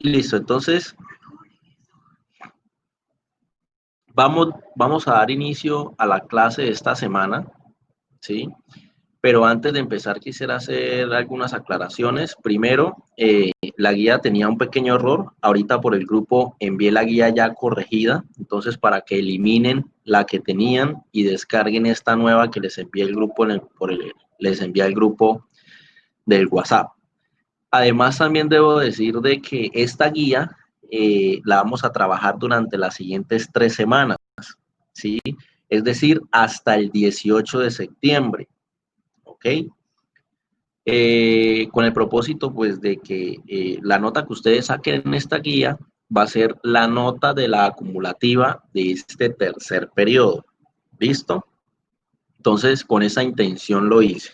Listo, entonces vamos a dar inicio a la clase de esta semana, ¿sí? Pero antes de empezar quisiera hacer algunas aclaraciones. Primero, la guía tenía un pequeño error. Ahorita por el grupo envié la guía ya corregida. Entonces, para que eliminen la que tenían y descarguen esta nueva que les envié el grupo, les envié al grupo del WhatsApp. Además, también debo decir de que esta guía la vamos a trabajar durante las siguientes 3 semanas, ¿sí? Es decir, hasta el 18 de septiembre, ¿ok? Con el propósito, pues, de que la nota que ustedes saquen en esta guía va a ser la nota de la acumulativa de este tercer periodo, ¿listo? Entonces, con esa intención lo hice,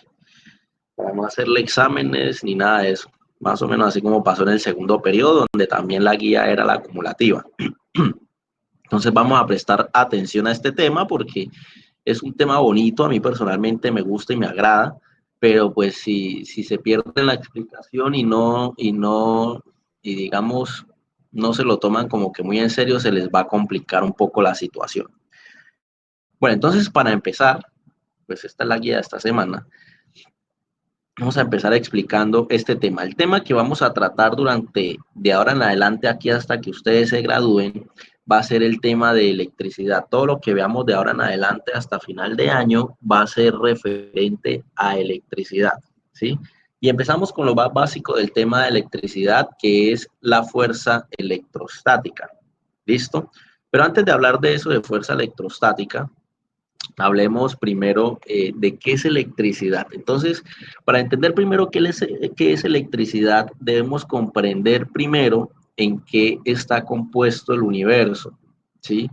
para no hacerle exámenes ni nada de eso, más o menos así como pasó en el segundo periodo, donde también la guía era la acumulativa. Entonces, vamos a prestar atención a este tema porque es un tema bonito, a mí personalmente me gusta y me agrada, pero pues si se pierde la explicación y digamos, no se lo toman como que muy en serio, se les va a complicar un poco la situación. Bueno, entonces para empezar, pues esta es la guía de esta semana. Vamos a empezar explicando este tema. El tema que vamos a tratar de ahora en adelante, aquí hasta que ustedes se gradúen, va a ser el tema de electricidad. Todo lo que veamos de ahora en adelante hasta final de año va a ser referente a electricidad, ¿sí? Y empezamos con lo más básico del tema de electricidad, que es la fuerza electrostática. ¿Listo? Pero antes de hablar de eso, de fuerza electrostática, hablemos primero de qué es electricidad. Entonces, para entender primero qué es electricidad, debemos comprender primero en qué está compuesto el universo, ¿sí?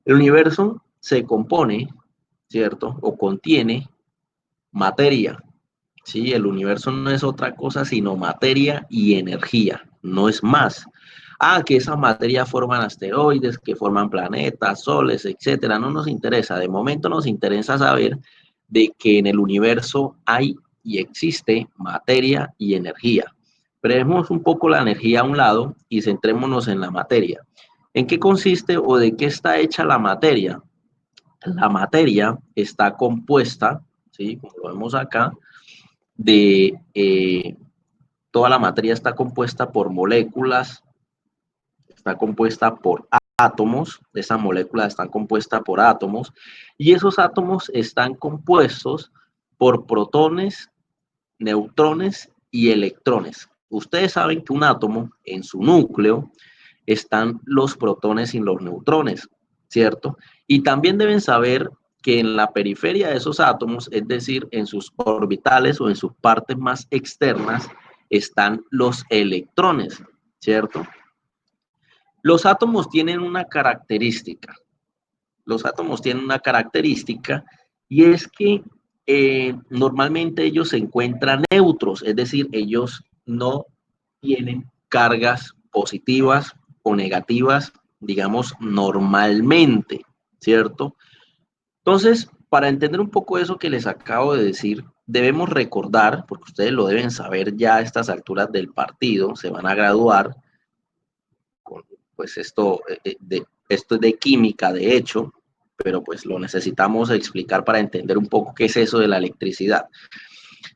El universo se compone, ¿cierto? O contiene materia, ¿sí? El universo no es otra cosa sino materia y energía, no es más. Que esa materia forman asteroides, que forman planetas, soles, etcétera. No nos interesa. De momento nos interesa saber de que en el universo hay y existe materia y energía. Pero dejemos un poco la energía a un lado y centrémonos en la materia. ¿En qué consiste o de qué está hecha la materia? La materia está compuesta, ¿sí? Como lo vemos acá, de toda la materia está compuesta por moléculas, está compuesta por átomos, esas moléculas están compuestas por átomos, y esos átomos están compuestos por protones, neutrones y electrones. Ustedes saben que un átomo, en su núcleo, están los protones y los neutrones, ¿cierto? Y también deben saber que en la periferia de esos átomos, es decir, en sus orbitales o en sus partes más externas, están los electrones, ¿cierto? Los átomos tienen una característica. Los átomos tienen una característica y es que normalmente ellos se encuentran neutros, es decir, ellos no tienen cargas positivas o negativas, digamos, normalmente, ¿cierto? Entonces, para entender un poco eso que les acabo de decir, debemos recordar, porque ustedes lo deben saber ya a estas alturas del partido, se van a graduar, con, pues esto es de química, de hecho, pero pues lo necesitamos explicar para entender un poco qué es eso de la electricidad.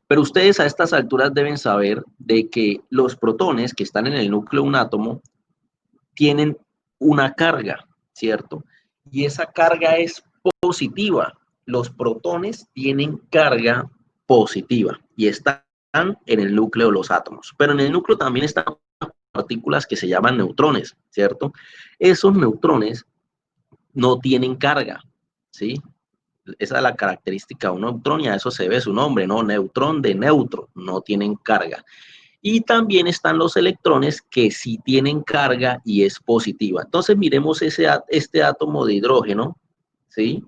Pero ustedes a estas alturas deben saber de que los protones que están en el núcleo de un átomo tienen una carga, ¿cierto? Y esa carga es positiva. Los protones tienen carga positiva y están en el núcleo de los átomos. Pero en el núcleo también están partículas que se llaman neutrones, ¿cierto? Esos neutrones no tienen carga, ¿sí? Esa es la característica de un neutrón y a eso se ve su nombre, ¿no? Neutrón de neutro, no tienen carga. Y también están los electrones que sí tienen carga y es positiva. Entonces miremos este átomo de hidrógeno, ¿sí?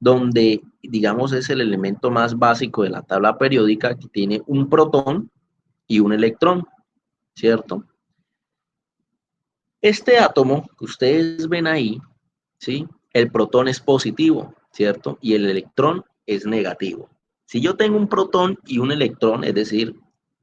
Donde, digamos, es el elemento más básico de la tabla periódica, que tiene un protón y un electrón, ¿cierto? Este átomo que ustedes ven ahí, ¿sí? El protón es positivo, ¿cierto? Y el electrón es negativo. Si yo tengo un protón y un electrón, es decir,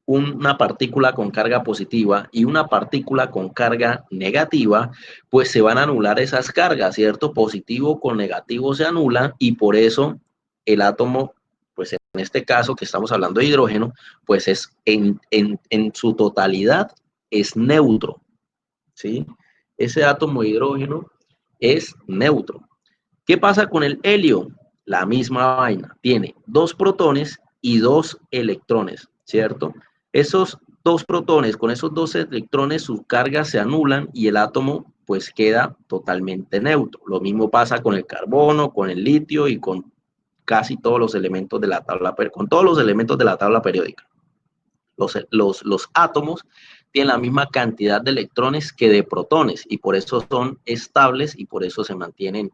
una partícula con carga positiva y una partícula con carga negativa, pues se van a anular esas cargas, ¿cierto? Positivo con negativo se anulan y por eso el átomo, pues en este caso que estamos hablando de hidrógeno, pues es en su totalidad es neutro, ¿sí? Ese átomo de hidrógeno es neutro. ¿Qué pasa con el helio? La misma vaina. Tiene 2 protones y 2 electrones, ¿cierto? Esos 2 protones, con esos 2 electrones, sus cargas se anulan y el átomo pues queda totalmente neutro. Lo mismo pasa con el carbono, con el litio y con casi todos los elementos de la tabla, con todos los elementos de la tabla periódica. Los átomos tienen la misma cantidad de electrones que de protones y por eso son estables y por eso se mantienen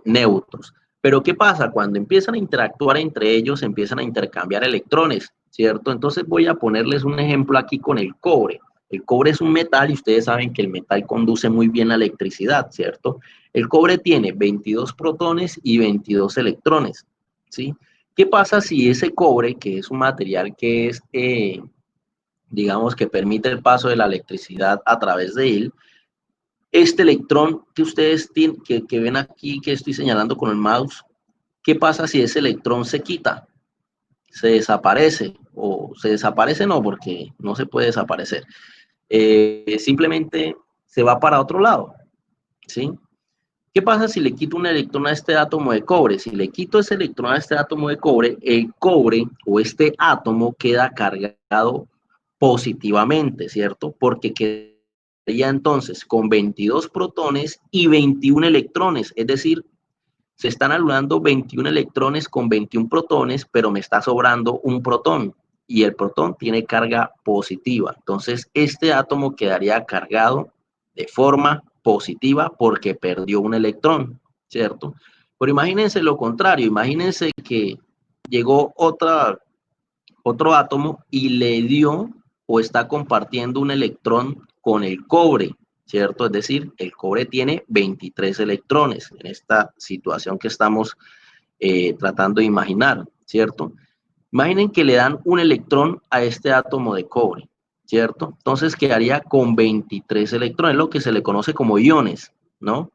neutros. Pero ¿qué pasa? Cuando empiezan a interactuar entre ellos, empiezan a intercambiar electrones, ¿cierto? Entonces voy a ponerles un ejemplo aquí con el cobre. El cobre es un metal y ustedes saben que el metal conduce muy bien la electricidad, ¿cierto? El cobre tiene 22 protones y 22 electrones, ¿sí? ¿Qué pasa si ese cobre, que es un material que es, digamos, que permite el paso de la electricidad a través de él, este electrón que ustedes tienen, que ven aquí, que estoy señalando con el mouse, ¿qué pasa si ese electrón se quita? Se desaparece, o se desaparece no, porque no se puede desaparecer. Simplemente se va para otro lado, ¿sí? ¿Qué pasa si le quito un electrón a este átomo de cobre? Si le quito ese electrón a este átomo de cobre, el cobre o este átomo queda cargado positivamente, ¿cierto? Porque quedaría entonces con 22 protones y 21 electrones, es decir, se están anulando 21 electrones con 21 protones, pero me está sobrando un protón y el protón tiene carga positiva. Entonces, este átomo quedaría cargado de forma positiva porque perdió un electrón, ¿cierto? Pero imagínense lo contrario, imagínense que llegó otro átomo y le dio o está compartiendo un electrón con el cobre, ¿cierto? Es decir, el cobre tiene 23 electrones en esta situación que estamos tratando de imaginar, ¿cierto? Imaginen que le dan un electrón a este átomo de cobre, ¿cierto? Entonces quedaría con 23 electrones, lo que se le conoce como iones, ¿no?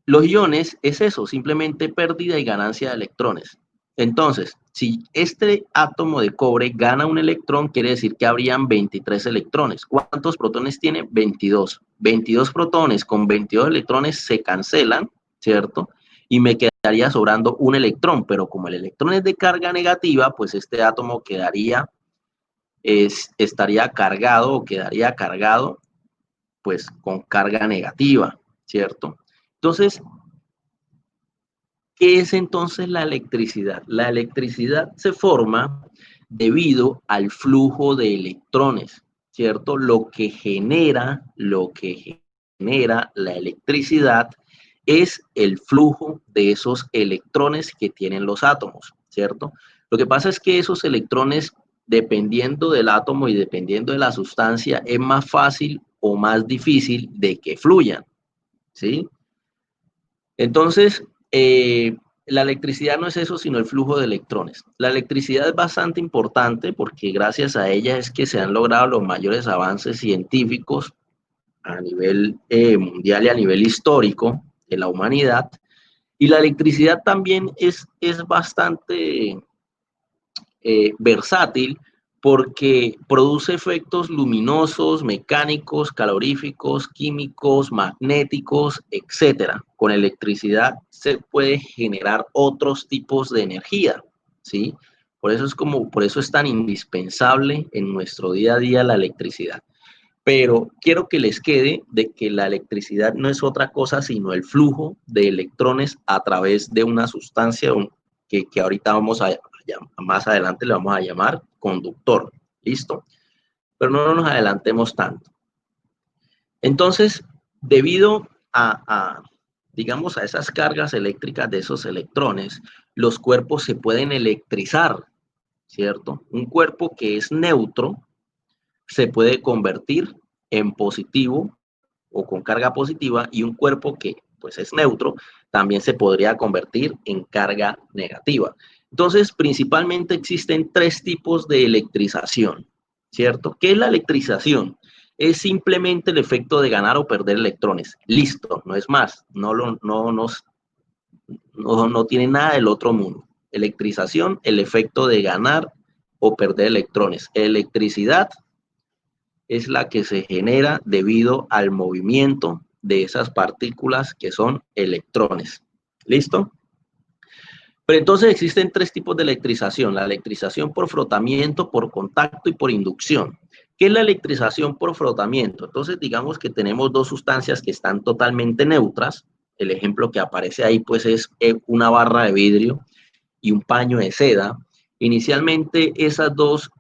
Los iones es eso, simplemente pérdida y ganancia de electrones. Entonces, si este átomo de cobre gana un electrón, quiere decir que habrían 23 electrones. ¿Cuántos protones tiene? 22. 22 protones con 22 electrones se cancelan, ¿cierto? Y me quedaría sobrando un electrón, pero como el electrón es de carga negativa, pues este átomo estaría cargado o quedaría cargado, pues con carga negativa, ¿cierto? Entonces, ¿qué es entonces la electricidad? La electricidad se forma debido al flujo de electrones, ¿cierto? Lo que genera la electricidad es el flujo de esos electrones que tienen los átomos, ¿cierto? Lo que pasa es que esos electrones, dependiendo del átomo y dependiendo de la sustancia, es más fácil o más difícil de que fluyan, ¿sí? Entonces, la electricidad no es eso, sino el flujo de electrones. La electricidad es bastante importante porque gracias a ella es que se han logrado los mayores avances científicos a nivel mundial y a nivel histórico de la humanidad. Y la electricidad también es bastante versátil porque produce efectos luminosos, mecánicos, caloríficos, químicos, magnéticos, etcétera. Con electricidad se puede generar otros tipos de energía, ¿sí? Por eso es tan indispensable en nuestro día a día la electricidad. Pero quiero que les quede de que la electricidad no es otra cosa sino el flujo de electrones a través de una sustancia que ahorita más adelante le vamos a llamar conductor. ¿Listo? Pero no nos adelantemos tanto. Entonces, debido digamos, a esas cargas eléctricas de esos electrones, los cuerpos se pueden electrizar, ¿cierto? Un cuerpo que es neutro se puede convertir en positivo o con carga positiva y un cuerpo que pues es neutro también se podría convertir en carga negativa. Entonces, principalmente existen tres tipos de electrización, ¿cierto? ¿Qué es la electrización? Es simplemente el efecto de ganar o perder electrones. Listo, no es más, no tiene nada del otro mundo. Electrización, el efecto de ganar o perder electrones. Electricidad es la que se genera debido al movimiento de esas partículas que son electrones. ¿Listo? Pero entonces existen tres tipos de electrización: la electrización por frotamiento, por contacto y por inducción. ¿Qué es la electrización por frotamiento? Entonces digamos que tenemos dos sustancias que están totalmente neutras. El ejemplo que aparece ahí pues es una barra de vidrio y un paño de seda. Inicialmente esos dos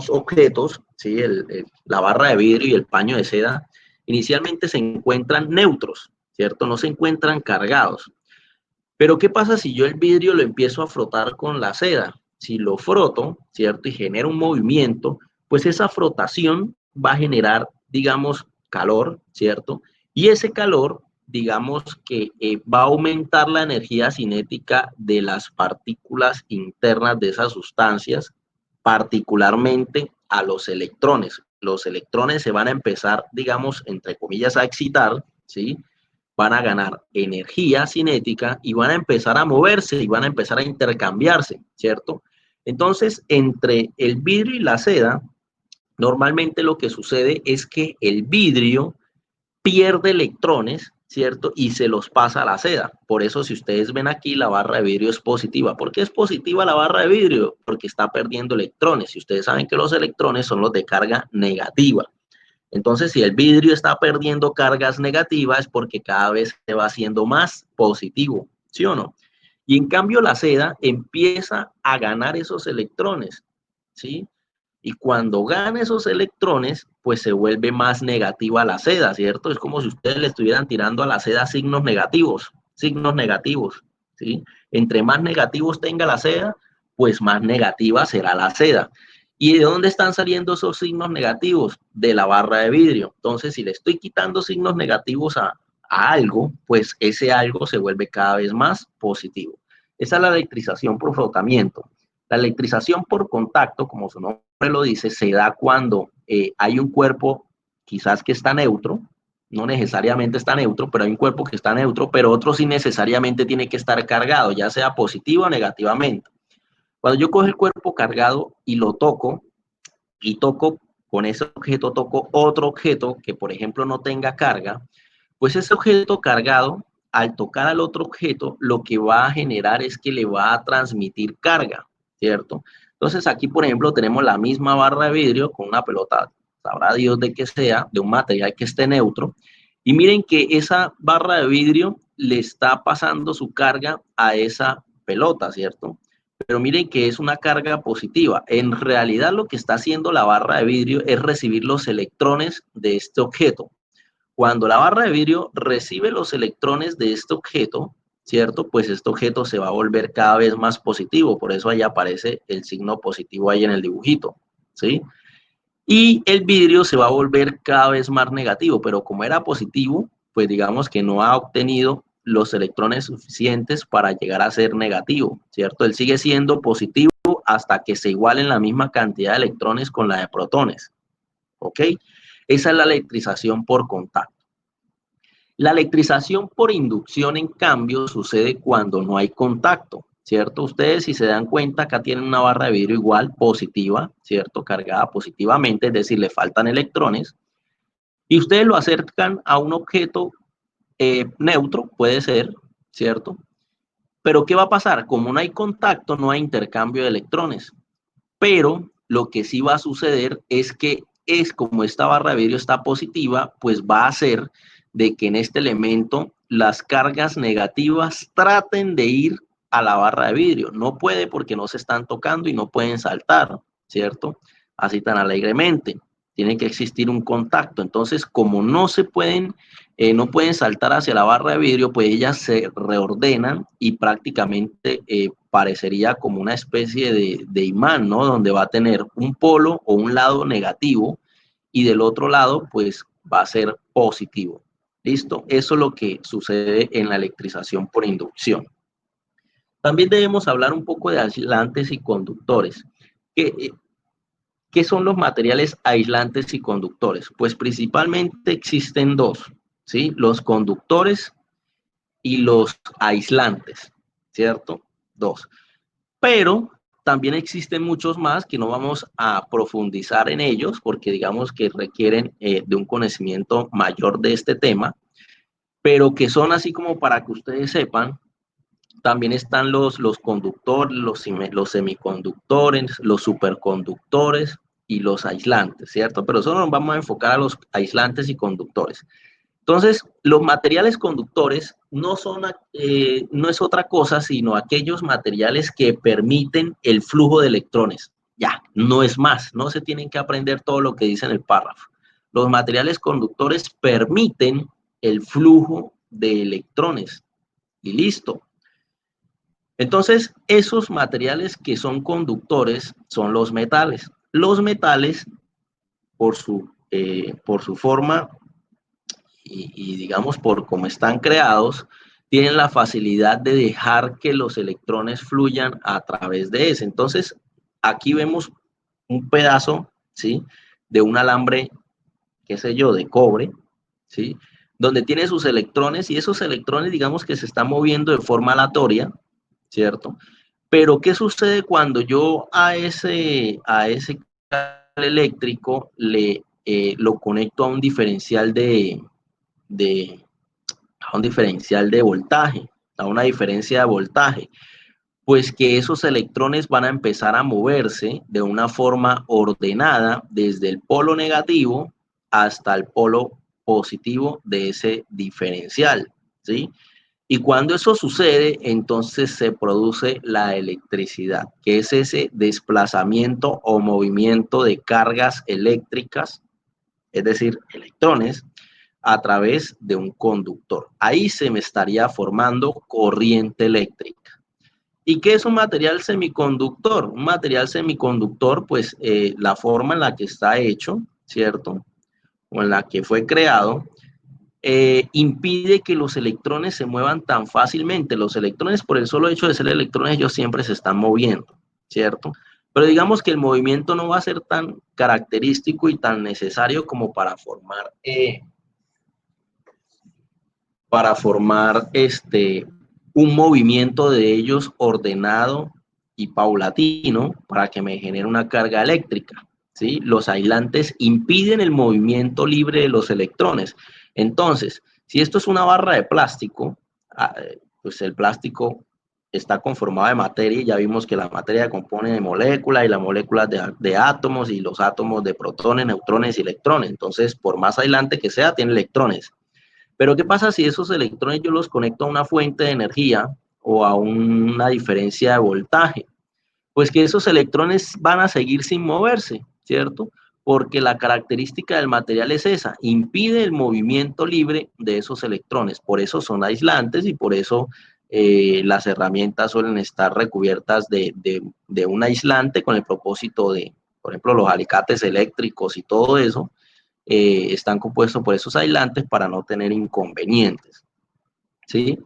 objetos, ¿sí? La barra de vidrio y el paño de seda, inicialmente se encuentran neutros, ¿cierto? No se encuentran cargados. Pero ¿qué pasa si yo el vidrio lo empiezo a frotar con la seda? Si lo froto, ¿cierto? Y genera un movimiento, pues esa frotación va a generar, digamos, calor, ¿cierto? Y ese calor, digamos que va a aumentar la energía cinética de las partículas internas de esas sustancias, particularmente a los electrones. Los electrones se van a empezar, digamos, entre comillas, a excitar, ¿sí? Van a ganar energía cinética y van a empezar a moverse y van a empezar a intercambiarse, ¿cierto? Entonces, entre el vidrio y la seda, normalmente lo que sucede es que el vidrio pierde electrones, ¿cierto? Y se los pasa a la seda. Por eso, si ustedes ven aquí, la barra de vidrio es positiva. ¿Por qué es positiva la barra de vidrio? Porque está perdiendo electrones. Y ustedes saben que los electrones son los de carga negativa. Entonces, si el vidrio está perdiendo cargas negativas, es porque cada vez se va haciendo más positivo, ¿sí o no? Y en cambio, la seda empieza a ganar esos electrones, ¿sí? Y cuando gana esos electrones, pues se vuelve más negativa la seda, ¿cierto? Es como si ustedes le estuvieran tirando a la seda signos negativos, ¿sí? Entre más negativos tenga la seda, pues más negativa será la seda. ¿Y de dónde están saliendo esos signos negativos? De la barra de vidrio. Entonces, si le estoy quitando signos negativos a algo, pues ese algo se vuelve cada vez más positivo. Esa es la electrización por frotamiento. La electrización por contacto, como su nombre lo dice, se da cuando hay un cuerpo quizás que está neutro, no necesariamente está neutro, pero hay un cuerpo que está neutro, pero otro sí necesariamente tiene que estar cargado, ya sea positivo o negativamente. Cuando yo cojo el cuerpo cargado y lo toco, y toco con ese objeto, toco otro objeto que, por ejemplo, no tenga carga, pues ese objeto cargado, al tocar al otro objeto, lo que va a generar es que le va a transmitir carga, ¿cierto? Entonces aquí, por ejemplo, tenemos la misma barra de vidrio con una pelota, sabrá Dios de qué sea, de un material que esté neutro, y miren que esa barra de vidrio le está pasando su carga a esa pelota, ¿cierto? Pero miren que es una carga positiva. En realidad lo que está haciendo la barra de vidrio es recibir los electrones de este objeto. Cuando la barra de vidrio recibe los electrones de este objeto, ¿cierto? Pues este objeto se va a volver cada vez más positivo. Por eso ahí aparece el signo positivo ahí en el dibujito, ¿sí? Y el vidrio se va a volver cada vez más negativo, pero como era positivo, pues digamos que no ha obtenido los electrones suficientes para llegar a ser negativo, ¿cierto? Él sigue siendo positivo hasta que se igualen la misma cantidad de electrones con la de protones, ¿ok? Esa es la electrización por contacto. La electrización por inducción, en cambio, sucede cuando no hay contacto, ¿cierto? Ustedes, si se dan cuenta, acá tienen una barra de vidrio igual, positiva, ¿cierto? Cargada positivamente, es decir, le faltan electrones, y ustedes lo acercan a un objeto neutro, puede ser, ¿cierto? Pero ¿qué va a pasar? Como no hay contacto, no hay intercambio de electrones, pero lo que sí va a suceder es que es como esta barra de vidrio está positiva, pues va a hacer de que en este elemento las cargas negativas traten de ir a la barra de vidrio. No puede porque no se están tocando y no pueden saltar, ¿cierto? Así tan alegremente. Tiene que existir un contacto. Entonces, como no pueden saltar hacia la barra de vidrio, pues ellas se reordenan y prácticamente parecería como una especie de imán, ¿no? Donde va a tener un polo o un lado negativo y del otro lado, pues va a ser positivo. ¿Listo? Eso es lo que sucede en la electrización por inducción. También debemos hablar un poco de aislantes y conductores. ¿Qué, ¿Qué son los materiales aislantes y conductores? Pues principalmente existen dos, ¿sí? Los conductores y los aislantes, ¿cierto? Dos. Pero también existen muchos más que no vamos a profundizar en ellos porque digamos que requieren de un conocimiento mayor de este tema, pero que son así como para que ustedes sepan. También están los conductores, los semiconductores, los superconductores y los aislantes, ¿cierto? Pero solo nos vamos a enfocar a los aislantes y conductores. Entonces, los materiales conductores no es otra cosa sino aquellos materiales que permiten el flujo de electrones. Ya, no es más, no se tienen que aprender todo lo que dice en el párrafo. Los materiales conductores permiten el flujo de electrones y listo. Entonces, esos materiales que son conductores son los metales. Los metales, por su forma y digamos por cómo están creados, tienen la facilidad de dejar que los electrones fluyan a través de ese. Entonces, aquí vemos un pedazo, ¿sí? De un alambre, qué sé yo, de cobre, ¿sí? Donde tiene sus electrones y esos electrones, digamos que se están moviendo de forma aleatoria, ¿cierto? Pero, ¿qué sucede cuando yo a ese cable eléctrico lo conecto de, a un diferencial de voltaje, a una diferencia de voltaje? Pues que esos electrones van a empezar a moverse de una forma ordenada desde el polo negativo hasta el polo positivo de ese diferencial, ¿sí? Y cuando eso sucede, entonces se produce la electricidad, que es ese desplazamiento o movimiento de cargas eléctricas, es decir, electrones, a través de un conductor. Ahí se me estaría formando corriente eléctrica. ¿Y qué es un material semiconductor? Un material semiconductor, pues la forma en la que está hecho, ¿cierto? O en la que fue creado, impide que los electrones se muevan tan fácilmente. Los electrones, por el solo hecho de ser electrones, ellos siempre se están moviendo, ¿cierto? Pero digamos que el movimiento no va a ser tan característico y tan necesario como para formar un movimiento de ellos ordenado y paulatino para que me genere una carga eléctrica, ¿sí? Los aislantes impiden el movimiento libre de los electrones. Entonces, si esto es una barra de plástico, pues el plástico está conformado de materia y ya vimos que la materia se compone de moléculas y las moléculas de átomos y los átomos de protones, neutrones y electrones. Entonces, por más aislante que sea, tiene electrones. Pero ¿qué pasa si esos electrones yo los conecto a una fuente de energía o a una diferencia de voltaje? Pues que esos electrones van a seguir sin moverse, ¿cierto? Porque la característica del material es esa, impide el movimiento libre de esos electrones. Por eso son aislantes y por eso las herramientas suelen estar recubiertas de un aislante con el propósito de, por ejemplo, los alicates eléctricos y todo eso, están compuestos por esos aislantes para no tener inconvenientes, ¿sí?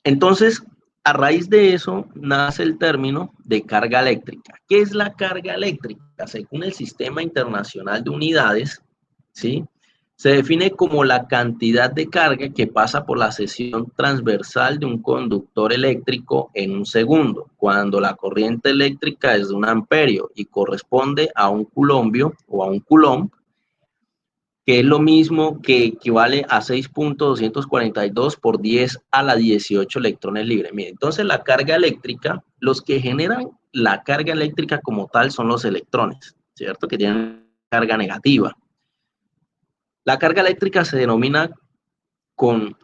Entonces, a raíz de eso nace el término de carga eléctrica. ¿Qué es la carga eléctrica? Según el Sistema Internacional de Unidades, ¿sí? Se define como la cantidad de carga que pasa por la sección transversal de un conductor eléctrico en un segundo, cuando la corriente eléctrica es de 1 amperio y corresponde a un culombio o a un coulomb, que es lo mismo que equivale a 6.242 por 10 a la 18 electrones libres. Mire, entonces la carga eléctrica, los que generan la carga eléctrica como tal son los electrones, ¿cierto? Que tienen carga negativa. La carga eléctrica se denomina con,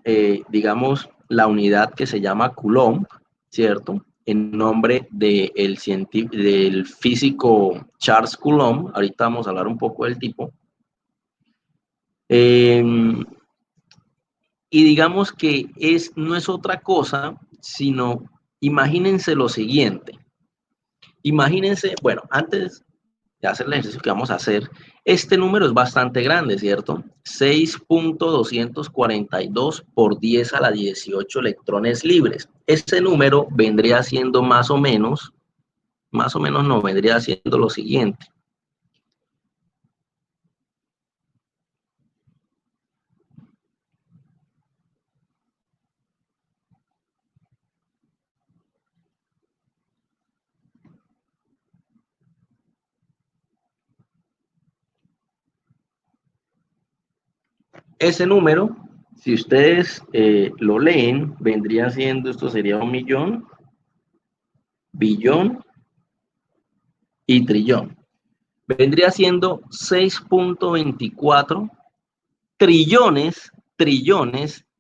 digamos, la unidad que se llama Coulomb, ¿cierto? En nombre del físico Charles Coulomb. Ahorita vamos a hablar un poco del tipo. Y digamos que no es otra cosa, sino imagínense lo siguiente. Imagínense, bueno, antes de hacer el ejercicio que vamos a hacer, este número es bastante grande, ¿cierto? 6.242 por 10 a la 18 electrones libres. Este número vendría siendo más o menos no, vendría siendo lo siguiente. Ese número, si ustedes lo leen, vendría siendo, esto sería 1.000.000, billón y trillón. Vendría siendo 6.24 trillones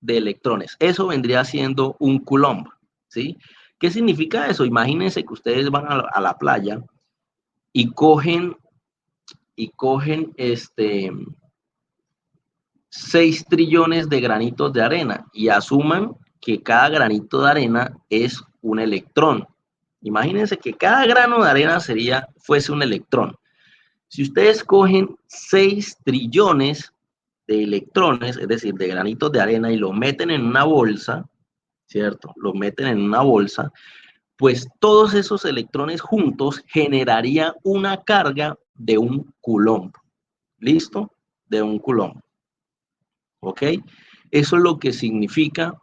de electrones. Eso vendría siendo un coulomb, ¿sí? ¿Qué significa eso? Imagínense que ustedes van a la playa y cogen 6 trillones de granitos de arena y asuman que cada granito de arena es un electrón. Imagínense que cada grano de arena fuese un electrón. Si ustedes cogen 6 trillones de electrones, es decir, de granitos de arena, y lo meten en una bolsa, ¿cierto? Lo meten en una bolsa, pues todos esos electrones juntos generaría una carga de un coulomb. ¿Listo? De un coulomb. ¿Ok? Eso es lo que significa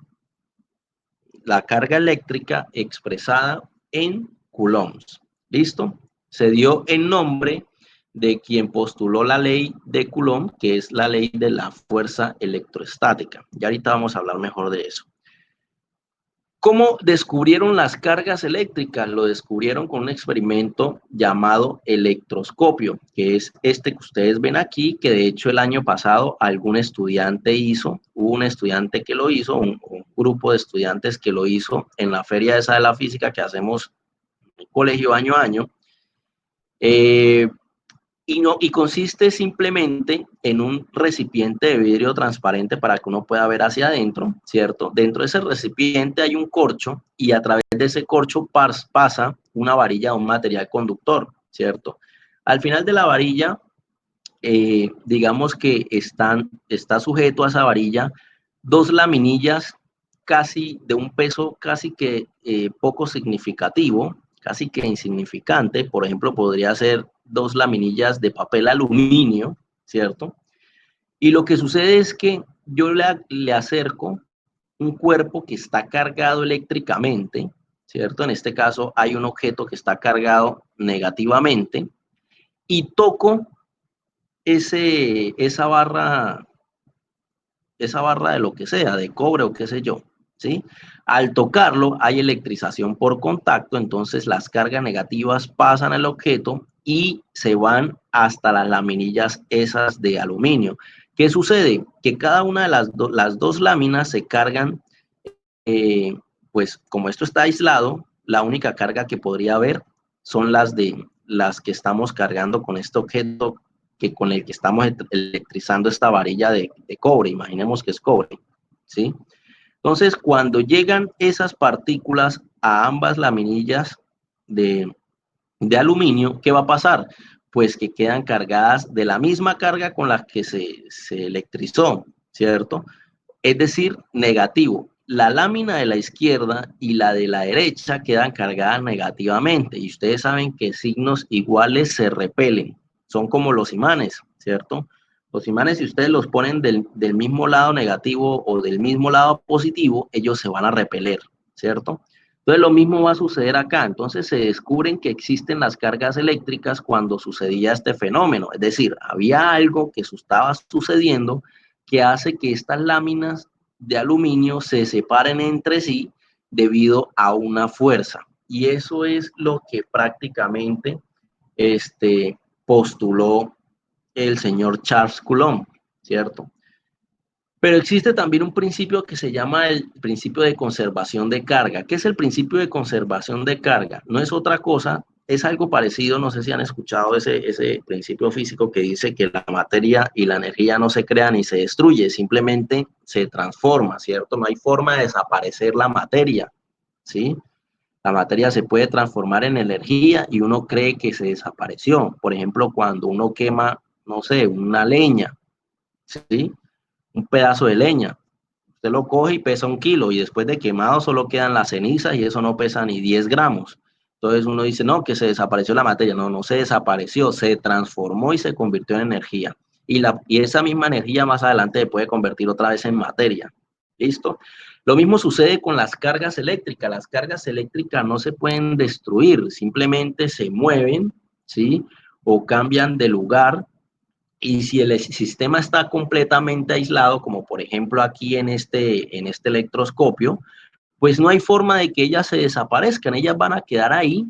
la carga eléctrica expresada en coulombs. ¿Listo? Se dio el nombre de quien postuló la ley de Coulomb, que es la ley de la fuerza electrostática. Y ahorita vamos a hablar mejor de eso. ¿Cómo descubrieron las cargas eléctricas? Lo descubrieron con un experimento llamado electroscopio, que es este que ustedes ven aquí, que de hecho el año pasado algún estudiante hubo un estudiante que lo hizo, un grupo de estudiantes que lo hizo en la feria esa de la física que hacemos en el colegio año a año. Y consiste simplemente en un recipiente de vidrio transparente para que uno pueda ver hacia adentro, ¿cierto? Dentro de ese recipiente hay un corcho y a través de ese corcho pasa una varilla de un material conductor, ¿cierto? Al final de la varilla, digamos que está sujeto a esa varilla 2 laminillas casi de un peso casi que poco significativo, casi que insignificante. Por ejemplo, podría ser 2 laminillas de papel aluminio, ¿cierto? Y lo que sucede es que yo le acerco un cuerpo que está cargado eléctricamente, ¿cierto? En este caso hay un objeto que está cargado negativamente y toco esa barra de lo que sea, de cobre o qué sé yo, ¿sí? Al tocarlo hay electrización por contacto, entonces las cargas negativas pasan al objeto y se van hasta las laminillas esas de aluminio. ¿Qué sucede? Que cada una de las dos láminas se cargan, pues como esto está aislado, la única carga que podría haber son las que estamos cargando con este objeto con el que estamos electrizando esta varilla de cobre, imaginemos que es cobre, ¿sí? Entonces, cuando llegan esas partículas a ambas laminillas de aluminio, ¿qué va a pasar? Pues que quedan cargadas de la misma carga con la que se electrizó, ¿cierto? Es decir, negativo. La lámina de la izquierda y la de la derecha quedan cargadas negativamente y ustedes saben que signos iguales se repelen. Son como los imanes, ¿cierto? Los imanes, si ustedes los ponen del mismo lado negativo o del mismo lado positivo, ellos se van a repeler, ¿cierto? Entonces lo mismo va a suceder acá. Entonces se descubren que existen las cargas eléctricas cuando sucedía este fenómeno. Es decir, había algo que estaba sucediendo que hace que estas láminas de aluminio se separen entre sí debido a una fuerza. Y eso es lo que prácticamente postuló el señor Charles Coulomb, ¿cierto? Pero existe también un principio que se llama el principio de conservación de carga. ¿Qué es el principio de conservación de carga? No es otra cosa, es algo parecido, no sé si han escuchado ese principio físico que dice que la materia y la energía no se crean ni se destruye, simplemente se transforma, ¿cierto? No hay forma de desaparecer la materia, ¿sí? La materia se puede transformar en energía y uno cree que se desapareció. Por ejemplo, cuando uno quema, no sé, una leña, ¿sí? Un pedazo de leña. Usted lo coge y pesa 1 kilo y después de quemado solo quedan las cenizas y eso no pesa ni 10 gramos. Entonces uno dice, no, que se desapareció la materia. No, no se desapareció, se transformó y se convirtió en energía. Y esa misma energía más adelante se puede convertir otra vez en materia. ¿Listo? Lo mismo sucede con las cargas eléctricas. Las cargas eléctricas no se pueden destruir, simplemente se mueven, ¿sí? O cambian de lugar. Y si el sistema está completamente aislado, como por ejemplo aquí en este electroscopio, pues no hay forma de que ellas se desaparezcan, ellas van a quedar ahí,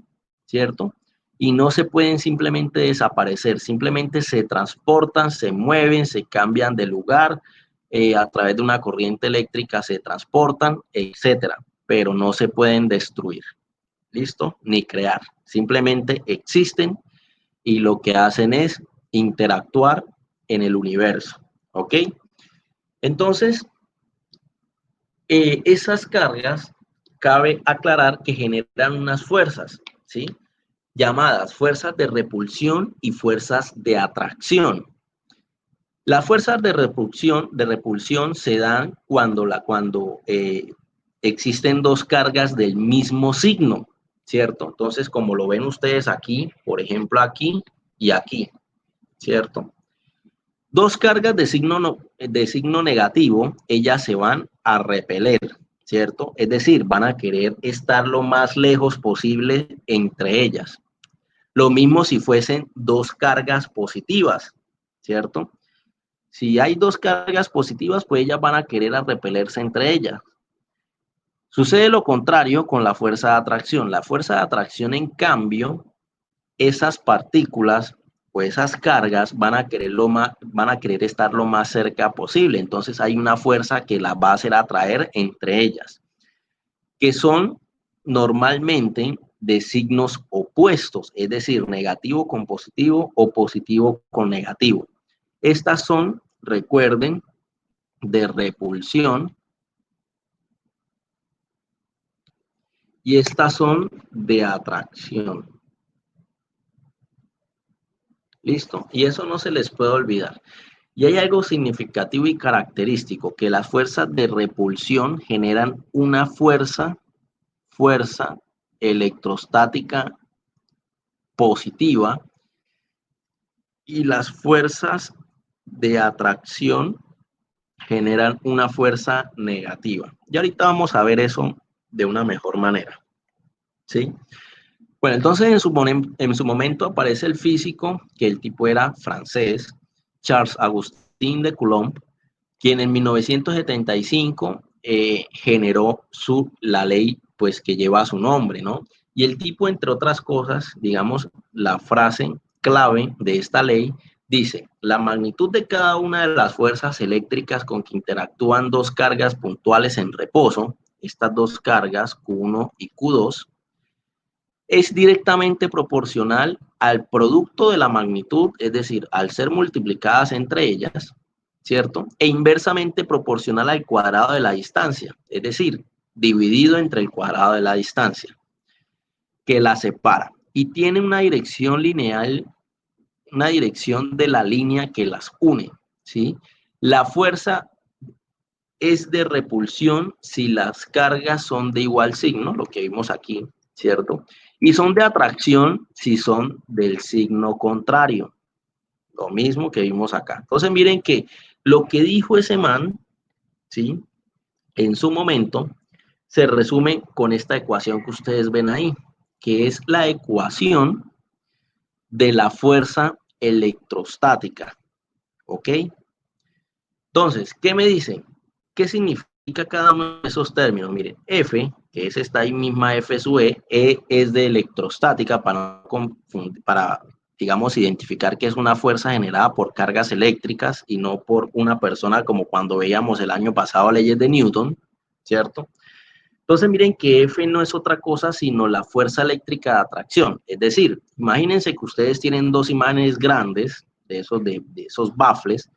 ¿cierto? Y no se pueden simplemente desaparecer, simplemente se transportan, se mueven, se cambian de lugar, a través de una corriente eléctrica se transportan, etcétera, pero no se pueden destruir, ¿listo? Ni crear, simplemente existen y lo que hacen es interactuar en el universo, ¿ok? Entonces, esas cargas, cabe aclarar que generan unas fuerzas, ¿sí? Llamadas fuerzas de repulsión y fuerzas de atracción. Las fuerzas de repulsión se dan cuando existen dos cargas del mismo signo, ¿cierto? Entonces, como lo ven ustedes aquí, por ejemplo, aquí y aquí, ¿cierto? Dos cargas de signo negativo, ellas se van a repeler, ¿cierto? Es decir, van a querer estar lo más lejos posible entre ellas. Lo mismo si fuesen dos cargas positivas, ¿cierto? Si hay dos cargas positivas, pues ellas van a querer repelerse entre ellas. Sucede lo contrario con la fuerza de atracción. La fuerza de atracción, en cambio, esas partículas o esas cargas van a querer estar lo más cerca posible. Entonces hay una fuerza que las va a hacer atraer entre ellas, que son normalmente de signos opuestos, es decir, negativo con positivo o positivo con negativo. Estas son, recuerden, de repulsión y estas son de atracción. ¿Listo? Y eso no se les puede olvidar. Y hay algo significativo y característico, que las fuerzas de repulsión generan una fuerza electrostática positiva y las fuerzas de atracción generan una fuerza negativa. Y ahorita vamos a ver eso de una mejor manera, ¿sí? Bueno, entonces en su momento aparece el físico, que el tipo era francés, Charles Augustin de Coulomb, quien en 1975 generó la ley pues que lleva su nombre, ¿no? Y el tipo, entre otras cosas, digamos, la frase clave de esta ley dice, la magnitud de cada una de las fuerzas eléctricas con que interactúan dos cargas puntuales en reposo, estas dos cargas, Q1 y Q2, es directamente proporcional al producto de la magnitud, es decir, al ser multiplicadas entre ellas, ¿cierto? E inversamente proporcional al cuadrado de la distancia, es decir, dividido entre el cuadrado de la distancia que la separa. Y tiene una dirección lineal, una dirección de la línea que las une, ¿sí? La fuerza es de repulsión si las cargas son de igual signo, lo que vimos aquí, ¿cierto? Y son de atracción si son del signo contrario, lo mismo que vimos acá. Entonces miren que lo que dijo ese man, ¿sí? En su momento, se resume con esta ecuación que ustedes ven ahí, que es la ecuación de la fuerza electrostática, ¿ok? Entonces, ¿qué me dicen? ¿Qué significa cada uno de esos términos? Miren, F, que es esta misma F sub E es de electrostática para, digamos, identificar que es una fuerza generada por cargas eléctricas y no por una persona como cuando veíamos el año pasado leyes de Newton, ¿cierto? Entonces miren que F no es otra cosa sino la fuerza eléctrica de atracción. Es decir, imagínense que ustedes tienen dos imanes grandes, de esos baffles,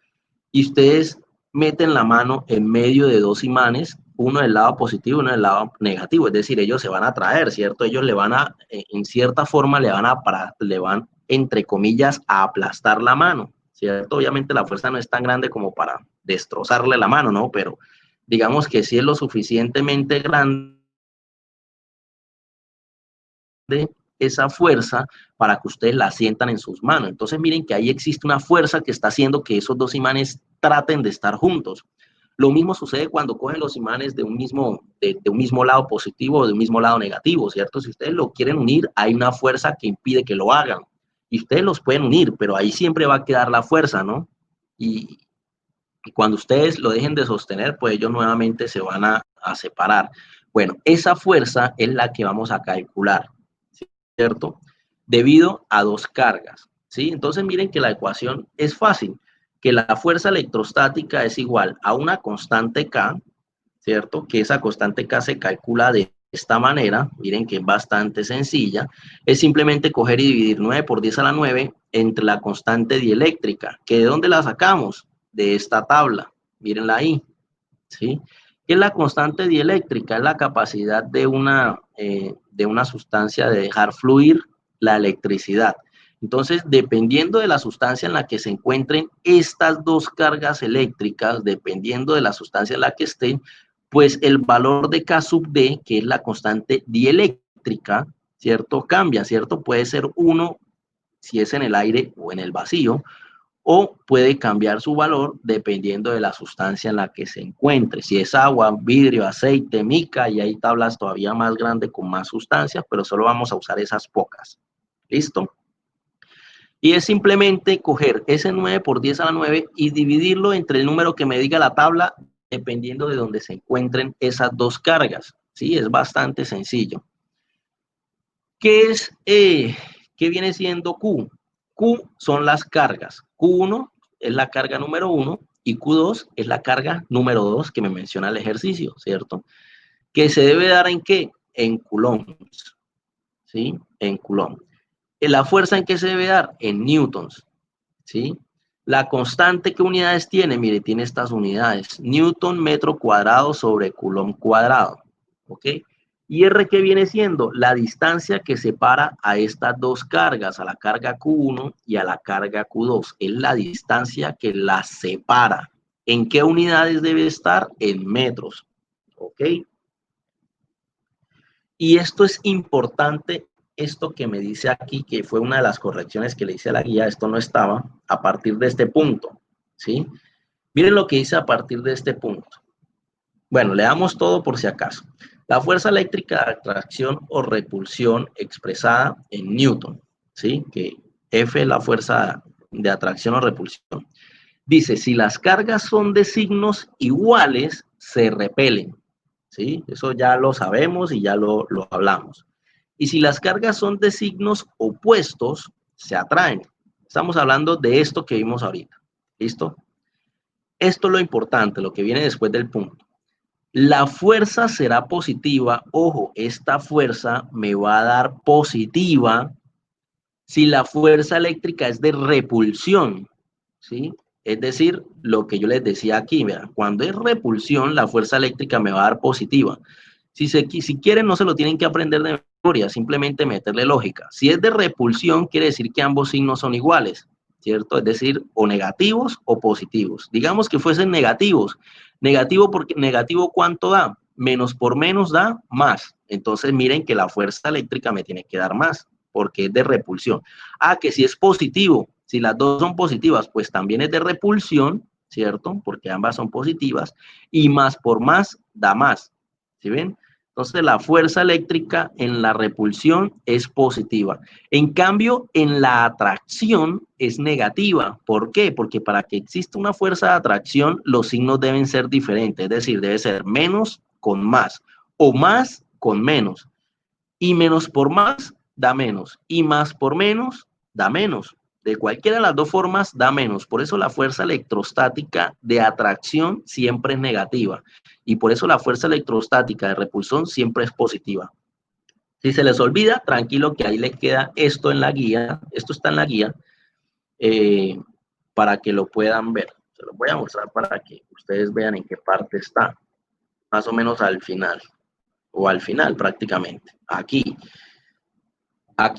y ustedes meten la mano en medio de dos imanes uno del lado positivo y uno del lado negativo, es decir, ellos se van a atraer, ¿cierto? Ellos le van a, en cierta forma, le van, entre comillas, a aplastar la mano, ¿cierto? Obviamente la fuerza no es tan grande como para destrozarle la mano, ¿no? Pero digamos que sí es lo suficientemente grande esa fuerza para que ustedes la sientan en sus manos. Entonces miren que ahí existe una fuerza que está haciendo que esos dos imanes traten de estar juntos. Lo mismo sucede cuando cogen los imanes de un mismo lado positivo o de un mismo lado negativo, ¿cierto? Si ustedes lo quieren unir, hay una fuerza que impide que lo hagan. Y ustedes los pueden unir, pero ahí siempre va a quedar la fuerza, ¿no? Y cuando ustedes lo dejen de sostener, pues ellos nuevamente se van a separar. Bueno, esa fuerza es la que vamos a calcular, ¿cierto? Debido a dos cargas, ¿sí? Entonces miren que la ecuación es fácil, que la fuerza electrostática es igual a una constante K, ¿cierto? Que esa constante K se calcula de esta manera, miren que es bastante sencilla, es simplemente coger y dividir 9 por 10 a la 9 entre la constante dieléctrica, que ¿de dónde la sacamos? De esta tabla, mírenla ahí, ¿sí? Que la constante dieléctrica es la capacidad de una sustancia de dejar fluir la electricidad. Entonces, dependiendo de la sustancia en la que se encuentren estas dos cargas eléctricas, dependiendo de la sustancia en la que estén, pues el valor de K sub D, que es la constante dieléctrica, ¿cierto? Cambia, ¿cierto? Puede ser 1 si es en el aire o en el vacío, o puede cambiar su valor dependiendo de la sustancia en la que se encuentre. Si es agua, vidrio, aceite, mica, y hay tablas todavía más grandes con más sustancias, pero solo vamos a usar esas pocas. ¿Listo? Y es simplemente coger ese 9 por 10 a la 9 y dividirlo entre el número que me diga la tabla, dependiendo de donde se encuentren esas dos cargas. Sí, es bastante sencillo. ¿Qué viene siendo Q? Q son las cargas. Q1 es la carga número 1 y Q2 es la carga número 2 que me menciona el ejercicio, ¿cierto? Que se debe dar ¿en qué? En coulombs, ¿sí? En coulombs. ¿La fuerza en qué se debe dar? En newtons, ¿sí? La constante, ¿qué unidades tiene? Mire, tiene estas unidades. Newton metro cuadrado sobre coulomb cuadrado, ¿ok? ¿Y R qué viene siendo? La distancia que separa a estas dos cargas, a la carga Q1 y a la carga Q2. Es la distancia que las separa. ¿En qué unidades debe estar? En metros, ¿ok? Y esto es importante, esto que me dice aquí, que fue una de las correcciones que le hice a la guía, esto no estaba, a partir de este punto, ¿sí? Miren lo que dice a partir de este punto. Bueno, leamos todo por si acaso. La fuerza eléctrica de atracción o repulsión expresada en Newton, ¿sí? Que F es la fuerza de atracción o repulsión. Dice, si las cargas son de signos iguales, se repelen, ¿sí? Eso ya lo sabemos y ya lo hablamos. Y si las cargas son de signos opuestos, se atraen. Estamos hablando de esto que vimos ahorita. ¿Listo? Esto es lo importante, lo que viene después del punto. La fuerza será positiva. Ojo, esta fuerza me va a dar positiva si la fuerza eléctrica es de repulsión, ¿sí? Es decir, lo que yo les decía aquí, mira, cuando es repulsión, la fuerza eléctrica me va a dar positiva. Si quieren, no se lo tienen que aprender de memoria, simplemente meterle lógica. Si es de repulsión, quiere decir que ambos signos son iguales, ¿cierto? Es decir, o negativos o positivos. Digamos que fuesen negativos. Negativo porque negativo, ¿cuánto da? Menos por menos da más. Entonces, miren que la fuerza eléctrica me tiene que dar más, porque es de repulsión. Ah, que si es positivo, si las dos son positivas, pues también es de repulsión, ¿cierto? Porque ambas son positivas, y más por más da más. ¿Sí ven? Entonces la fuerza eléctrica en la repulsión es positiva. En cambio, en la atracción es negativa. ¿Por qué? Porque para que exista una fuerza de atracción, los signos deben ser diferentes. Es decir, debe ser menos con más o más con menos. Y menos por más da menos. Y más por menos da menos. De cualquiera de las dos formas da menos. Por eso la fuerza electrostática de atracción siempre es negativa. Y por eso la fuerza electrostática de repulsión siempre es positiva. Si se les olvida, tranquilo que ahí les queda esto en la guía. Esto está en la guía para que lo puedan ver. Se los voy a mostrar para que ustedes vean en qué parte está. más o menos al final, o al final prácticamente. Aquí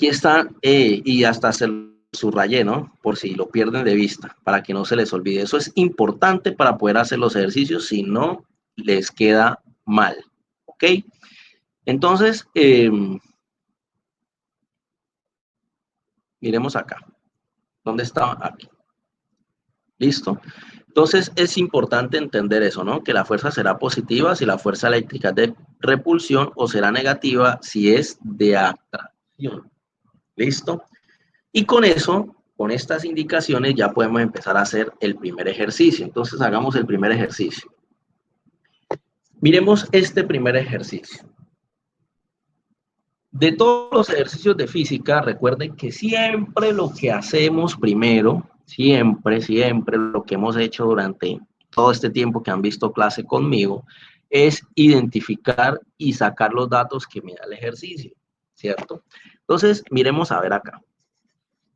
está, y hasta se subrayé, ¿no? Por si lo pierden de vista, para que no se les olvide. Eso es importante para poder hacer los ejercicios, si no les queda mal, ¿ok? Entonces, miremos acá. ¿Dónde estaba? Aquí. ¿Listo? Entonces es importante entender eso, ¿no? Que la fuerza será positiva si la fuerza eléctrica es de repulsión o será negativa si es de atracción. ¿Listo? Y con eso, con estas indicaciones, ya podemos empezar a hacer el primer ejercicio. Entonces hagamos el primer ejercicio. Miremos este primer ejercicio. De todos los ejercicios de física, recuerden que siempre lo que hacemos primero, siempre lo que hemos hecho durante todo este tiempo que han visto clase conmigo, es identificar y sacar los datos que me da el ejercicio, ¿cierto? Entonces, miremos a ver acá.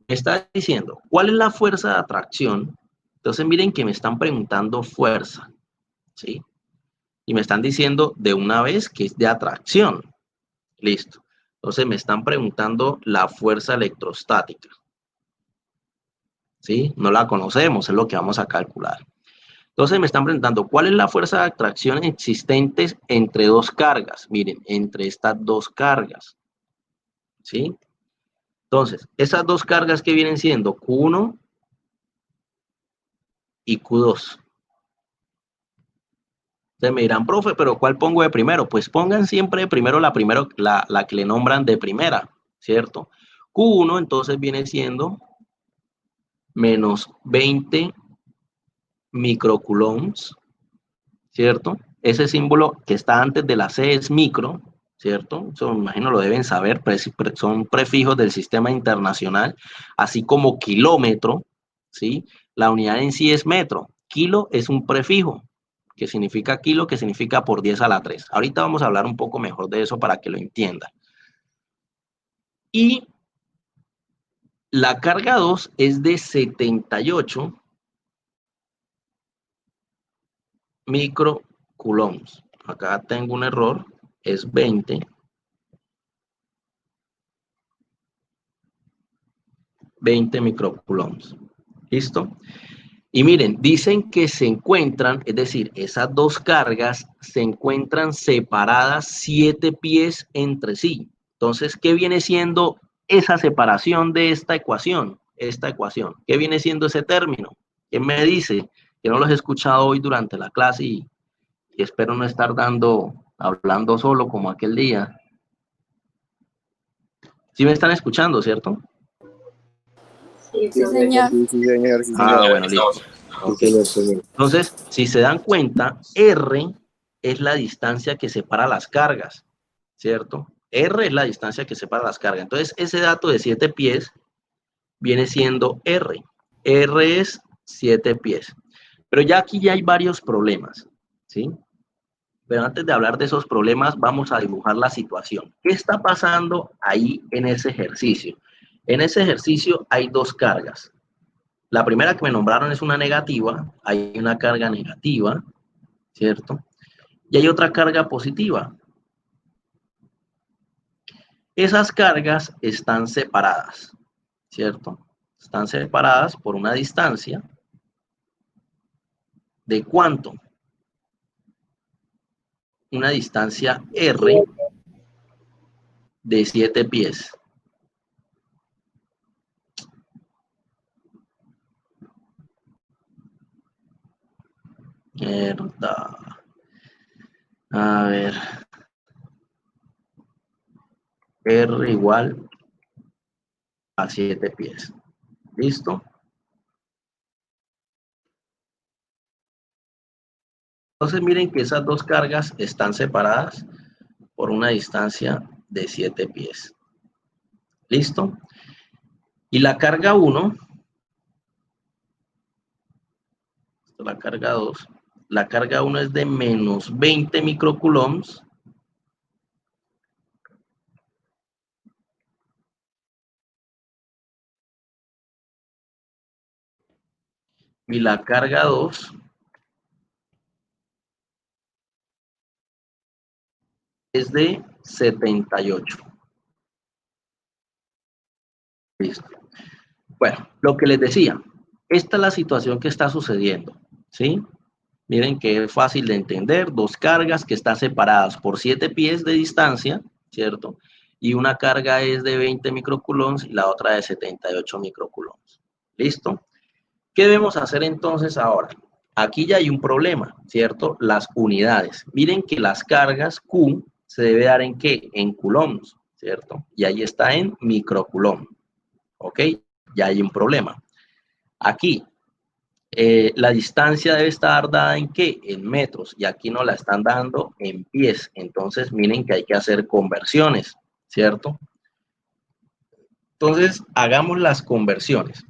Me está diciendo, ¿cuál es la fuerza de atracción? Entonces, miren que me están preguntando fuerza, ¿sí? Y me están diciendo de una vez que es de atracción. Listo. Entonces me están preguntando la fuerza electrostática. ¿Sí? No la conocemos, es lo que vamos a calcular. Entonces me están preguntando cuál es la fuerza de atracción existente entre dos cargas. Miren, entre estas dos cargas. ¿Sí? Entonces, esas dos cargas que vienen siendo Q1 y Q2. Ustedes me dirán, profe, pero ¿cuál pongo de primero? Pues pongan siempre de primero la que le nombran de primera, ¿cierto? Q1 entonces viene siendo menos 20 microcoulombs, ¿cierto? Ese símbolo que está antes de la C es micro, ¿cierto? Eso me imagino lo deben saber, son prefijos del sistema internacional, así como kilómetro, ¿sí? La unidad en sí es metro. Kilo es un prefijo, que significa kilo, que significa por 10 a la 3. Ahorita vamos a hablar un poco mejor de eso para que lo entiendan. Y la carga 2 es de 78 microcoulombs. Acá tengo un error, es 20 microcoulombs. ¿Listo? Y miren, dicen que se encuentran, es decir, esas dos cargas se encuentran separadas 7 pies entre sí. Entonces, ¿qué viene siendo esa separación de esta ecuación? Esta ecuación. ¿Qué viene siendo ese término? ¿Quién me dice? Que no los he escuchado hoy durante la clase y espero no estar hablando solo como aquel día. ¿Sí me están escuchando, cierto? Sí, señor. Sí, sí, señor, sí, Ah, señor. bueno, listo. Sí, Ok. señor, señor. Entonces, si se dan cuenta, R es la distancia que separa las cargas, ¿cierto? R es la distancia que separa las cargas. Entonces, ese dato de 7 pies viene siendo R. R es 7 pies. Pero ya aquí ya hay varios problemas, ¿sí? Pero antes de hablar de esos problemas, vamos a dibujar la situación. ¿Qué está pasando ahí en ese ejercicio? En ese ejercicio hay dos cargas. La primera que me nombraron es una negativa, hay una carga negativa, ¿cierto? Y hay otra carga positiva. Esas cargas están separadas, ¿cierto? Están separadas por una distancia de ¿cuánto? Una distancia R de 7 pies. Mierda. A ver. R igual a 7 pies. ¿Listo? Entonces miren que esas dos cargas están separadas por una distancia de 7 pies. ¿Listo? Y la carga 1, la carga 2, la carga 1 es de menos 20 microcoulombs. Y la carga 2 es de 78. Listo. Bueno, lo que les decía, esta es la situación que está sucediendo, ¿sí? Miren que es fácil de entender, dos cargas que están separadas por 7 pies de distancia, ¿cierto? Y una carga es de 20 microcoulombs y la otra de 78 microcoulombs. ¿Listo? ¿Qué debemos hacer entonces ahora? Aquí ya hay un problema, ¿cierto? Las unidades. Miren que las cargas Q se debe dar en ¿qué? En coulombs, ¿cierto? Y ahí está en microcoulomb, ¿ok? Ya hay un problema. Aquí, la distancia debe estar dada en ¿qué? En metros, y aquí nos la están dando en pies. Entonces, miren que hay que hacer conversiones, ¿cierto? Entonces, hagamos las conversiones.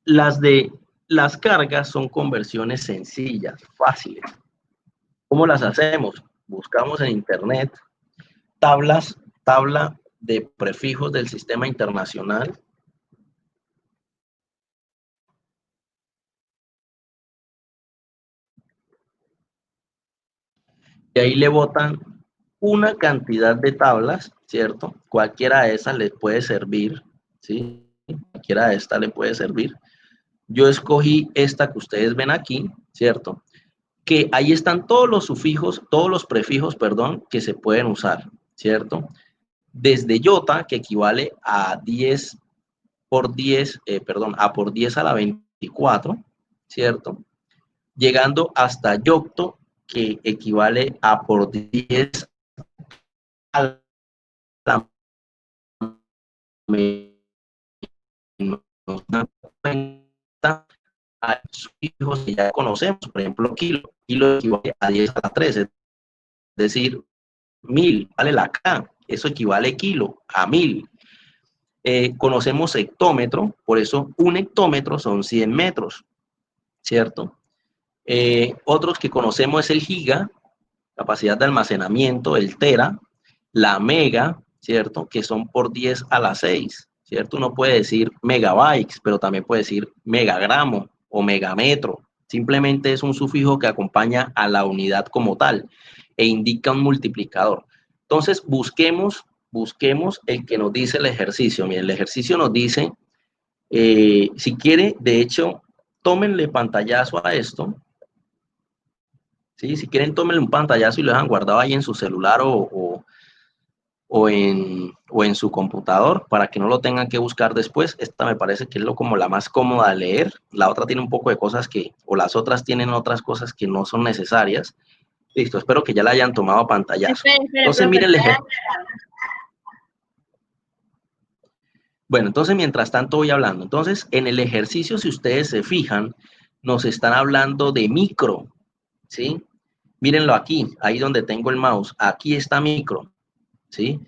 Las cargas son conversiones sencillas, fáciles. ¿Cómo las hacemos? Buscamos en internet tabla de prefijos del sistema internacional. Y ahí le botan una cantidad de tablas, ¿cierto? Cualquiera de esas les puede servir, ¿sí? Cualquiera de estas le puede servir. Yo escogí esta que ustedes ven aquí, ¿cierto? Que ahí están todos los sufijos, todos los prefijos, perdón, que se pueden usar, ¿cierto? Desde iota, que equivale a 10 por 10, perdón, a por 10 a la 24, ¿cierto? Llegando hasta yocto, que equivale a por 10 a la menos 50, a sufijos que ya conocemos, por ejemplo, kilo equivale a 10 a la 13, es decir, 1000, vale la K, eso equivale a kilo, a 1000. Conocemos hectómetro, por eso un hectómetro son 100 metros, ¿cierto? Otros que conocemos es el giga, capacidad de almacenamiento, el tera, la mega, ¿cierto? Que son por 10 a la 6, ¿cierto? Uno puede decir megabytes, pero también puede decir megagramo o megametro. Simplemente es un sufijo que acompaña a la unidad como tal e indica un multiplicador. Entonces, busquemos el que nos dice el ejercicio. Miren, el ejercicio nos dice, si quiere, de hecho, tómenle pantallazo a esto. ¿Sí? Si quieren, tómenle un pantallazo y lo dejan guardado ahí en su celular o en su computador para que no lo tengan que buscar después. Esta me parece que es como la más cómoda de leer. La otra tiene un poco de cosas o las otras tienen otras cosas que no son necesarias. Listo, espero que ya la hayan tomado pantallazo. Entonces, miren el ejemplo. Bueno, entonces, mientras tanto voy hablando. Entonces, en el ejercicio, si ustedes se fijan, nos están hablando de micro, ¿sí? Mírenlo aquí, ahí donde tengo el mouse. Aquí está micro, ¿sí?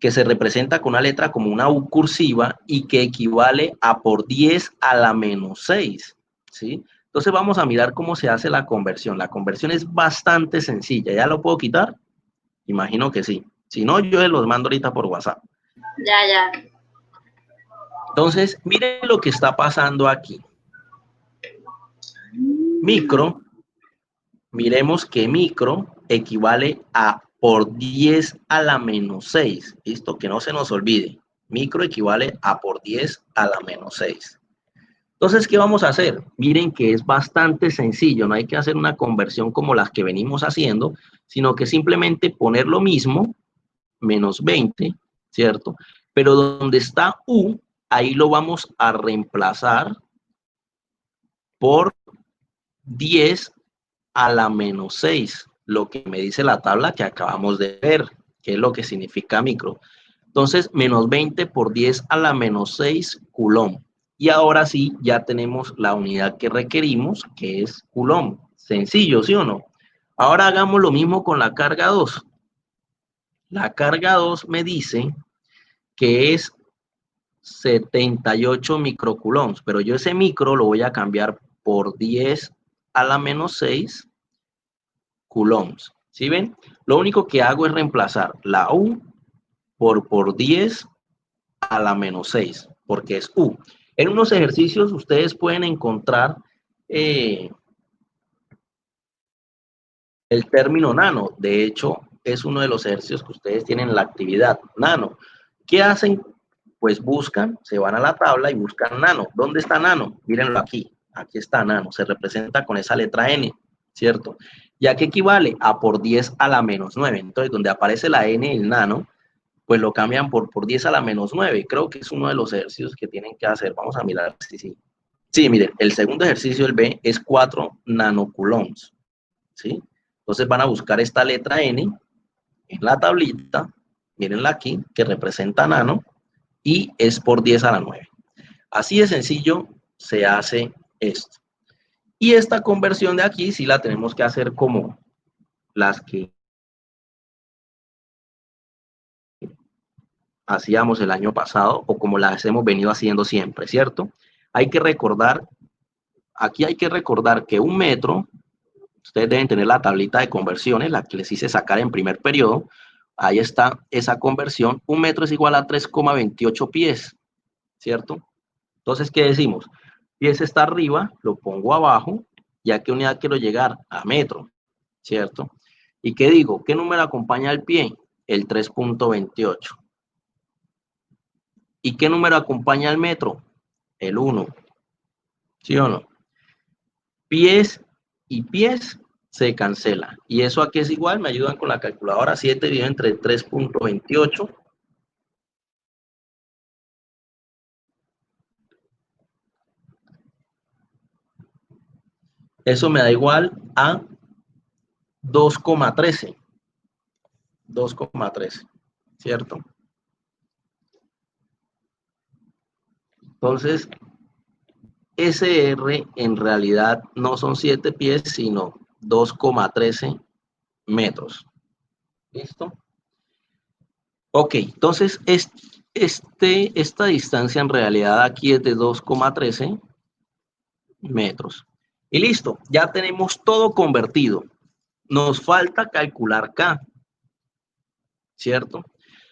Que se representa con una letra como una U cursiva y que equivale a por 10 a la menos 6, ¿sí? Entonces vamos a mirar cómo se hace la conversión. La conversión es bastante sencilla. ¿Ya lo puedo quitar? Imagino que sí. Si no, yo los mando ahorita por WhatsApp. Ya. Entonces, miren lo que está pasando aquí. Micro, miremos que micro equivale a por 10 a la menos 6. Listo, que no se nos olvide. Micro equivale a por 10 a la menos 6. Entonces, ¿qué vamos a hacer? Miren que es bastante sencillo, no hay que hacer una conversión como las que venimos haciendo, sino que simplemente poner lo mismo, menos 20, ¿cierto? Pero donde está U, ahí lo vamos a reemplazar por 10 a la menos 6, lo que me dice la tabla que acabamos de ver, que es lo que significa micro. Entonces, menos 20 por 10 a la menos 6 coulomb. Y ahora sí, ya tenemos la unidad que requerimos, que es coulomb. Sencillo, ¿sí o no? Ahora hagamos lo mismo con la carga 2. La carga 2 me dice que es 78 microcoulombs, pero yo ese micro lo voy a cambiar por 10 a la menos 6 coulombs. ¿Sí ven? Lo único que hago es reemplazar la U por 10 a la menos 6, porque es U. En unos ejercicios ustedes pueden encontrar el término nano. De hecho, es uno de los ejercicios que ustedes tienen en la actividad nano. ¿Qué hacen? Pues buscan, se van a la tabla y buscan nano. ¿Dónde está nano? Mírenlo aquí. Aquí está nano. Se representa con esa letra N, ¿cierto? ¿Ya que equivale? A por 10 a la menos 9. Entonces, donde aparece la N, el nano, pues lo cambian por 10 a la menos 9. Creo que es uno de los ejercicios que tienen que hacer. Vamos a mirar si sí. Sí, miren, el segundo ejercicio, el B, es 4 nanocoulombs, ¿sí? Entonces van a buscar esta letra N en la tablita, mírenla aquí, que representa nano, y es por 10 a la 9. Así de sencillo se hace esto. Y esta conversión de aquí sí la tenemos que hacer como las que hacíamos el año pasado o como las hemos venido haciendo siempre, ¿cierto? Hay que recordar, aquí hay que recordar que un metro, ustedes deben tener la tablita de conversiones, la que les hice sacar en primer periodo, ahí está esa conversión, un metro es igual a 3,28 pies, ¿cierto? Entonces, ¿qué decimos? Pies está arriba, lo pongo abajo, ya que unidad quiero llegar a metro, ¿cierto? ¿Y qué digo? ¿Qué número acompaña al pie? El 3,28. ¿Y qué número acompaña al metro? El 1, ¿sí o no? Pies y pies se cancela. ¿Y eso aquí es igual? Me ayudan con la calculadora. 7 dividido entre 3,28. Eso me da igual a 2,13. 2,13, ¿cierto? Entonces, SR en realidad no son 7 pies, sino 2,13 metros. ¿Listo? Ok, entonces esta distancia en realidad aquí es de 2,13 metros. Y listo, ya tenemos todo convertido. Nos falta calcular K, ¿cierto?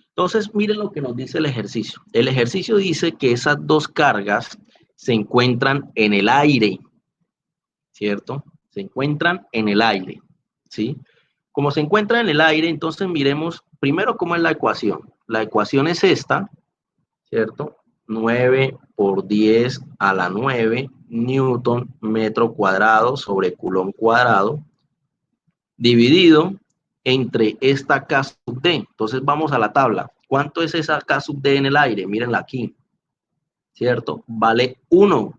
Entonces, miren lo que nos dice el ejercicio. El ejercicio dice que esas dos cargas se encuentran en el aire, ¿cierto? Se encuentran en el aire, ¿sí? Como se encuentra en el aire, entonces miremos primero cómo es la ecuación. La ecuación es esta, ¿cierto? 9 por 10 a la 9 newton metro cuadrado sobre coulomb cuadrado, dividido entre esta K sub D. Entonces vamos a la tabla. ¿Cuánto es esa K sub D en el aire? Mírenla aquí, ¿cierto? Vale 1. O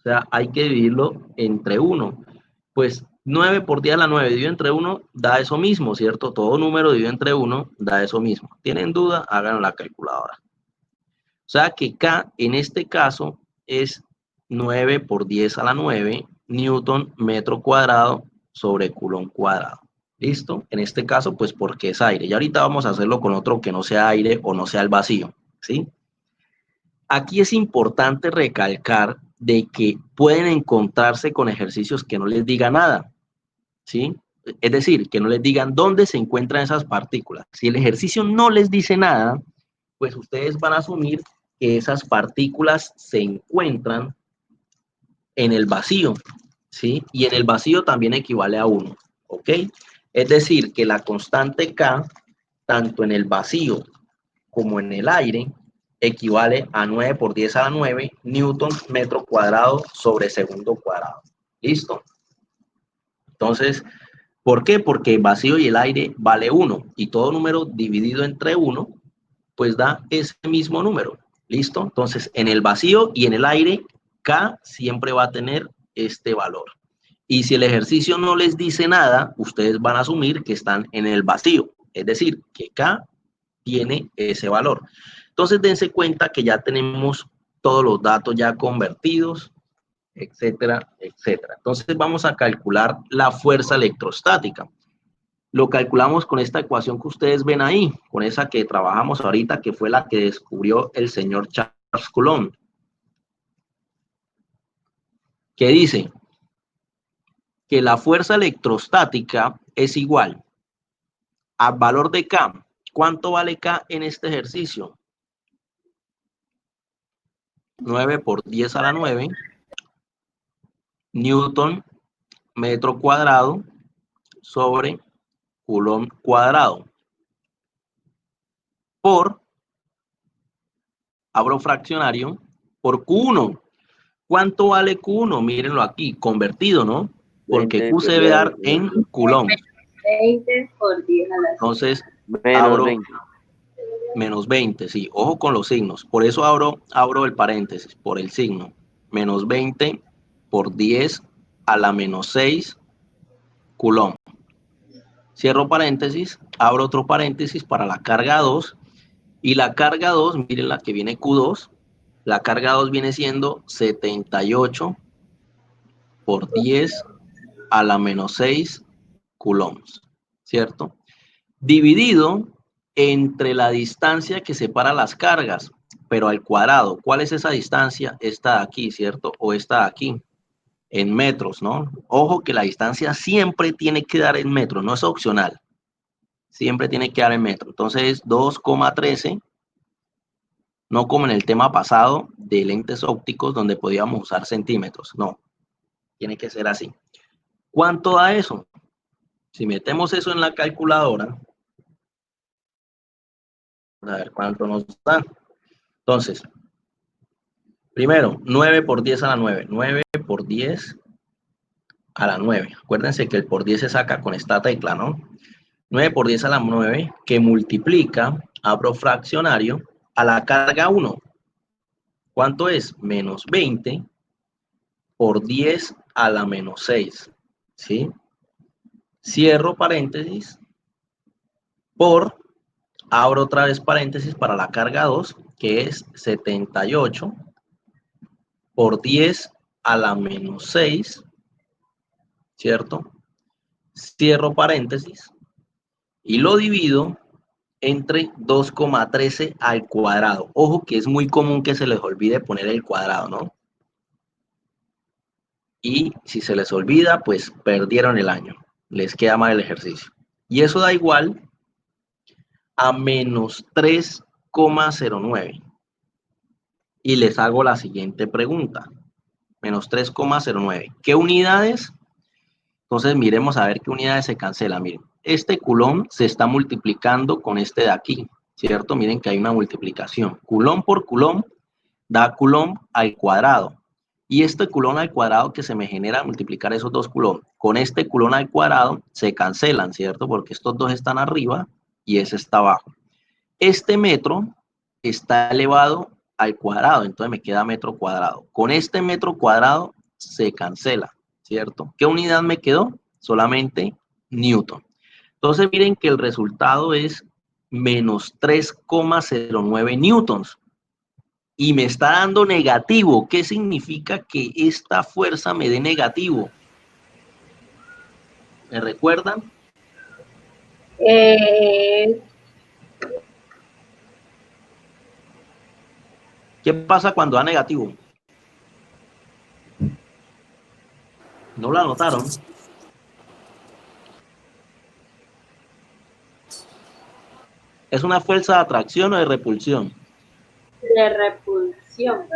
sea, hay que dividirlo entre 1. Pues 9 por 10 a la 9 dividido entre 1 da eso mismo, ¿cierto? Todo número dividido entre 1 da eso mismo. ¿Tienen duda? Hagan la calculadora. O sea que K en este caso es 9 por 10 a la 9 newton metro cuadrado sobre coulomb cuadrado. ¿Listo? En este caso, pues porque es aire. Y ahorita vamos a hacerlo con otro que no sea aire o no sea el vacío. ¿Sí? Aquí es importante recalcar de que pueden encontrarse con ejercicios que no les diga nada. ¿Sí? Es decir, que no les digan dónde se encuentran esas partículas. Si el ejercicio no les dice nada, pues ustedes van a asumir que esas partículas se encuentran en el vacío, ¿sí? Y en el vacío también equivale a 1, ¿ok? Es decir, que la constante K, tanto en el vacío como en el aire, equivale a 9 por 10 a la 9 newton metro cuadrado sobre segundo cuadrado. ¿Listo? Entonces, ¿por qué? Porque el vacío y el aire vale 1 y todo número dividido entre 1 pues da ese mismo número. ¿Listo? Entonces, en el vacío y en el aire, K siempre va a tener este valor. Y si el ejercicio no les dice nada, ustedes van a asumir que están en el vacío. Es decir, que K tiene ese valor. Entonces, dense cuenta que ya tenemos todos los datos ya convertidos, etcétera, etcétera. Entonces, vamos a calcular la fuerza electrostática. Lo calculamos con esta ecuación que ustedes ven ahí, con esa que trabajamos ahorita, que fue la que descubrió el señor Charles Coulomb, que dice que la fuerza electrostática es igual al valor de K. ¿Cuánto vale K en este ejercicio? 9 por 10 a la 9 newton metro cuadrado sobre Coulomb cuadrado por, abro fraccionario, por Q1. ¿Cuánto vale Q1? Mírenlo aquí, convertido, ¿no? Porque 20 Q se debe dar en Coulomb. 20 por 10 a la 6. Entonces, menos abro 20. menos 20, sí, ojo con los signos. Por eso abro el paréntesis, por el signo. Menos 20 por 10 a la menos 6 Coulomb. Cierro paréntesis, abro otro paréntesis para la carga 2. Y la carga 2, miren la que viene Q2, la carga 2 viene siendo 78 por 10 a la menos 6 coulombs, ¿cierto? Dividido entre la distancia que separa las cargas, pero al cuadrado. ¿Cuál es esa distancia? Esta de aquí, ¿cierto? O esta de aquí, en metros, ¿no? Ojo que la distancia siempre tiene que dar en metros, no es opcional. Siempre tiene que dar en metros. Entonces, 2,13, no como en el tema pasado de lentes ópticos donde podíamos usar centímetros. No, tiene que ser así. ¿Cuánto da eso? Si metemos eso en la calculadora, a ver cuánto nos da. Entonces, primero, 9 por 10 a la 9. 9 por 10 a la 9. Acuérdense que el por 10 se saca con esta tecla, ¿no? 9 por 10 a la 9, que multiplica, abro fraccionario, a la carga 1. ¿Cuánto es? Menos 20 por 10 a la menos 6. ¿Sí? Cierro paréntesis por, abro otra vez paréntesis para la carga 2, que es 78 por 10 a la menos 6, ¿cierto? Cierro paréntesis y lo divido entre 2,13 al cuadrado. Ojo que es muy común que se les olvide poner el cuadrado, ¿no? Y si se les olvida, pues perdieron el año. Les queda mal el ejercicio. Y eso da igual a menos 3,09. Y les hago la siguiente pregunta. Menos 3,09. ¿Qué unidades? Entonces miremos a ver qué unidades se cancelan. Miren, este Coulomb se está multiplicando con este de aquí, ¿cierto? Miren que hay una multiplicación. Coulomb por Coulomb da Coulomb al cuadrado. Y este Coulomb al cuadrado que se me genera al multiplicar esos dos Coulomb con este Coulomb al cuadrado se cancelan, ¿cierto? Porque estos dos están arriba y ese está abajo. Este metro está elevado al cuadrado, entonces me queda metro cuadrado. Con este metro cuadrado se cancela, ¿cierto? ¿Qué unidad me quedó? Solamente Newton. Entonces miren que el resultado es menos 3,09 newtons. Y me está dando negativo. ¿Qué significa que esta fuerza me dé negativo? ¿Me recuerdan? ¿Qué pasa cuando da negativo? ¿No lo anotaron? ¿Es una fuerza de atracción o de repulsión? De repulsión.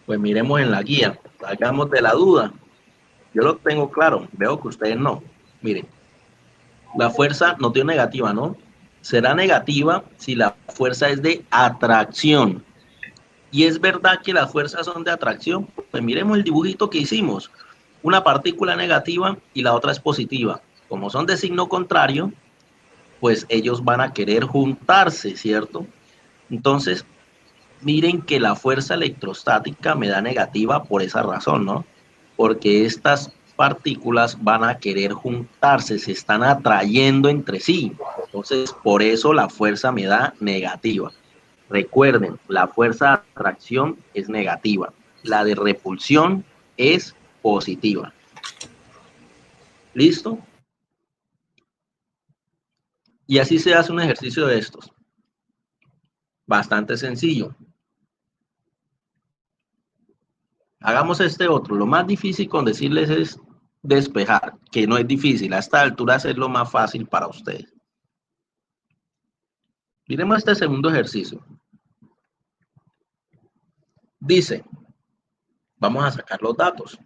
Pues miremos en la guía, salgamos de la duda. Yo lo tengo claro, veo que ustedes no. Miren, la fuerza no tiene negativa, ¿no? Será negativa si la fuerza es de atracción. Y es verdad que las fuerzas son de atracción. Pues miremos el dibujito que hicimos. Una partícula negativa y la otra es positiva. Como son de signo contrario, pues ellos van a querer juntarse, ¿cierto? Entonces, miren que la fuerza electrostática me da negativa por esa razón, ¿no? Porque estas partículas van a querer juntarse, se están atrayendo entre sí. Entonces, por eso la fuerza me da negativa. Recuerden, la fuerza de atracción es negativa. La de repulsión es positiva. ¿Listo? Y así se hace un ejercicio de estos. Bastante sencillo. Hagamos este otro. Lo más difícil con decirles es despejar, que no es difícil. A esta altura es lo más fácil para ustedes. Miremos este segundo ejercicio. Dice, vamos a sacar los datos.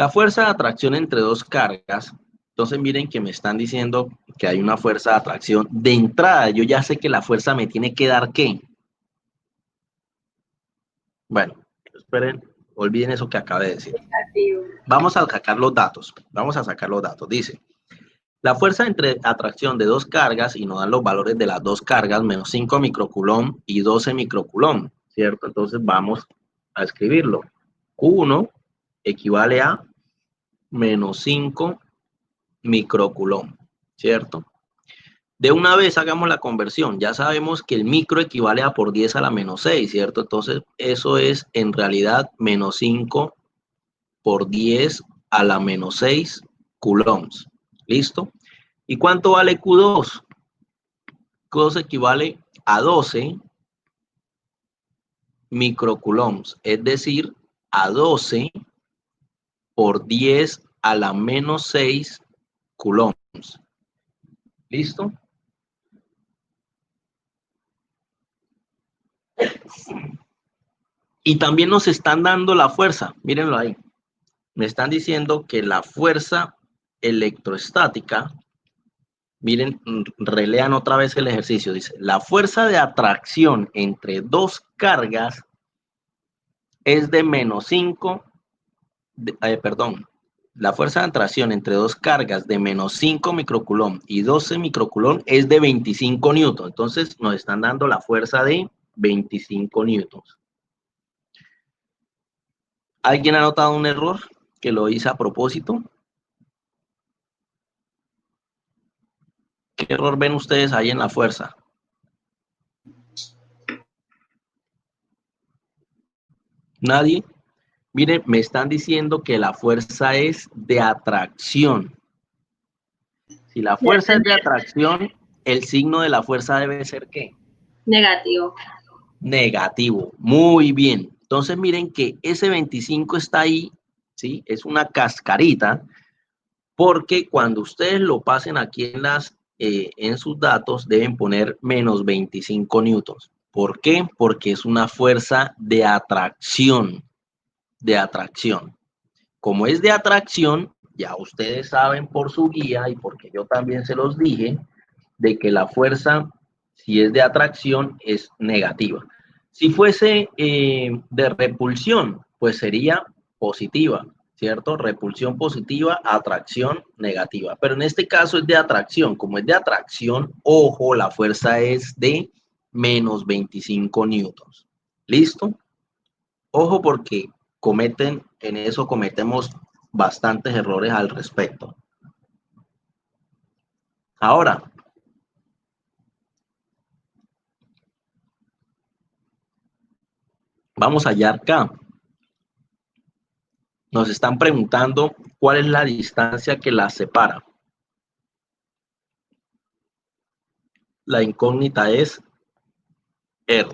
La fuerza de atracción entre dos cargas, entonces miren que me están diciendo que hay una fuerza de atracción. De entrada, yo ya sé que la fuerza me tiene que dar ¿qué? Bueno, esperen, olviden eso que acabé de decir. Negativo. Vamos a sacar los datos. Vamos a sacar los datos. Dice, la fuerza entre atracción de dos cargas, y nos dan los valores de las dos cargas, menos 5 microcoulomb y 12 microcoulomb, ¿cierto? Entonces vamos a escribirlo. Q1 equivale a menos 5 microcoulomb, ¿cierto? De una vez hagamos la conversión. Ya sabemos que el micro equivale a por 10 a la menos 6, ¿cierto? Entonces eso es en realidad menos 5 por 10 a la menos 6 coulombs. ¿Listo? ¿Y cuánto vale Q2? Q2 equivale a 12 microcoulombs, es decir, a 12 por 10 a la menos 6 coulombs. ¿Listo? Y también nos están dando la fuerza, mírenlo ahí. Me están diciendo que la fuerza electrostática, miren, relean otra vez el ejercicio, dice, la fuerza de atracción entre dos cargas es de menos 5, perdón, la fuerza de atracción entre dos cargas de menos 5 microcoulomb y 12 microcoulomb es de 25 newtons. Entonces nos están dando la fuerza de 25 newtons. ¿Alguien ha notado un error que lo hice a propósito? ¿Qué error ven ustedes ahí en la fuerza? ¿Nadie? Miren, me están diciendo que la fuerza es de atracción. Si la fuerza es de atracción, el signo de la fuerza debe ser ¿qué? Negativo. Negativo. Muy bien. Entonces miren que ese 25 está ahí, ¿sí? Es una cascarita, porque cuando ustedes lo pasen aquí en sus datos, deben poner menos 25 newtons. ¿Por qué? Porque es una fuerza de atracción. De atracción. Como es de atracción, ya ustedes saben por su guía y porque yo también se los dije, de que la fuerza, si es de atracción, es negativa. Si fuese de repulsión, pues sería positiva, ¿cierto? Repulsión positiva, atracción negativa. Pero en este caso es de atracción. Como es de atracción, ojo, la fuerza es de menos 25 newtons. ¿Listo? Ojo porque en eso cometemos bastantes errores al respecto. Ahora, vamos allá acá. Nos están preguntando cuál es la distancia que las separa. La incógnita es R,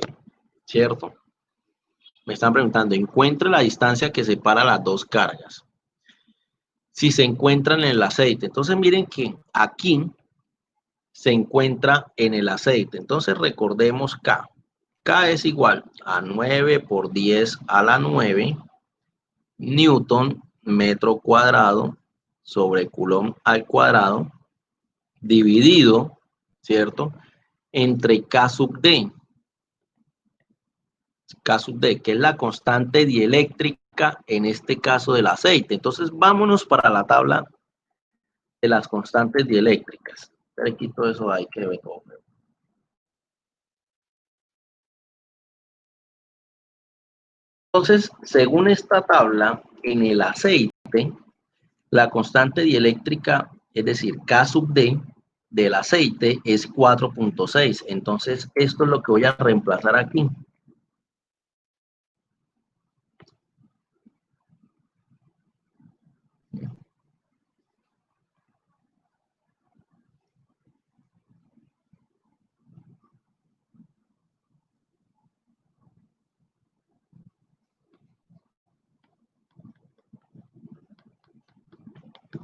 ¿cierto? Me están preguntando, encuentre la distancia que separa las dos cargas. Si se encuentran en el aceite. Entonces miren que aquí se encuentra en el aceite. Entonces recordemos K. K es igual a 9 por 10 a la 9 Newton metro cuadrado sobre Coulomb al cuadrado dividido, ¿cierto? Entre K sub D. K sub D, que es la constante dieléctrica en este caso del aceite. Entonces vámonos para la tabla de las constantes dieléctricas. Le quito eso ahí que me coge. Entonces, según esta tabla, en el aceite, la constante dieléctrica, es decir, K sub D del aceite es 4.6. Entonces, esto es lo que voy a reemplazar aquí.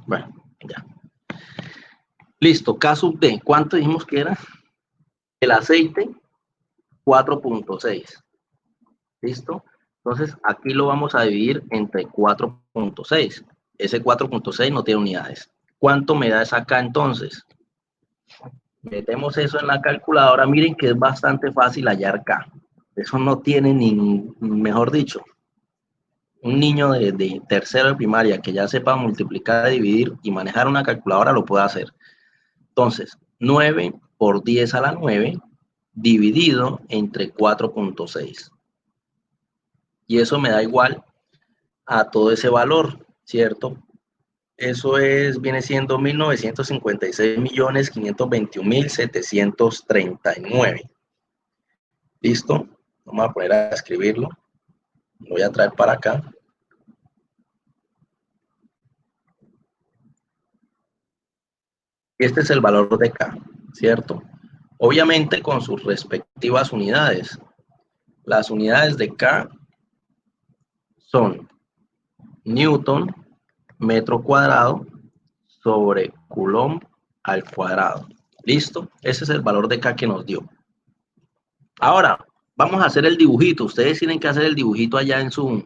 Bueno, ya. Listo, K sub D. ¿Cuánto dijimos que era? El aceite, 4.6. ¿Listo? Entonces, aquí lo vamos a dividir entre 4.6. Ese 4.6 no tiene unidades. ¿Cuánto me da esa K entonces? Metemos eso en la calculadora. Miren que es bastante fácil hallar K. Eso no tiene ni, mejor dicho, un niño de tercero de primaria que ya sepa multiplicar, dividir y manejar una calculadora lo puede hacer. Entonces, 9 por 10 a la 9 dividido entre 4.6. Y eso me da igual a todo ese valor, ¿cierto? Eso viene siendo 1.956.521.739. ¿Listo? Vamos a poner a escribirlo. Lo voy a traer para acá. Este es el valor de K, ¿cierto? Obviamente con sus respectivas unidades. Las unidades de K son Newton, metro cuadrado, sobre Coulomb al cuadrado. ¿Listo? Ese es el valor de K que nos dio. Ahora, vamos a hacer el dibujito. Ustedes tienen que hacer el dibujito allá en su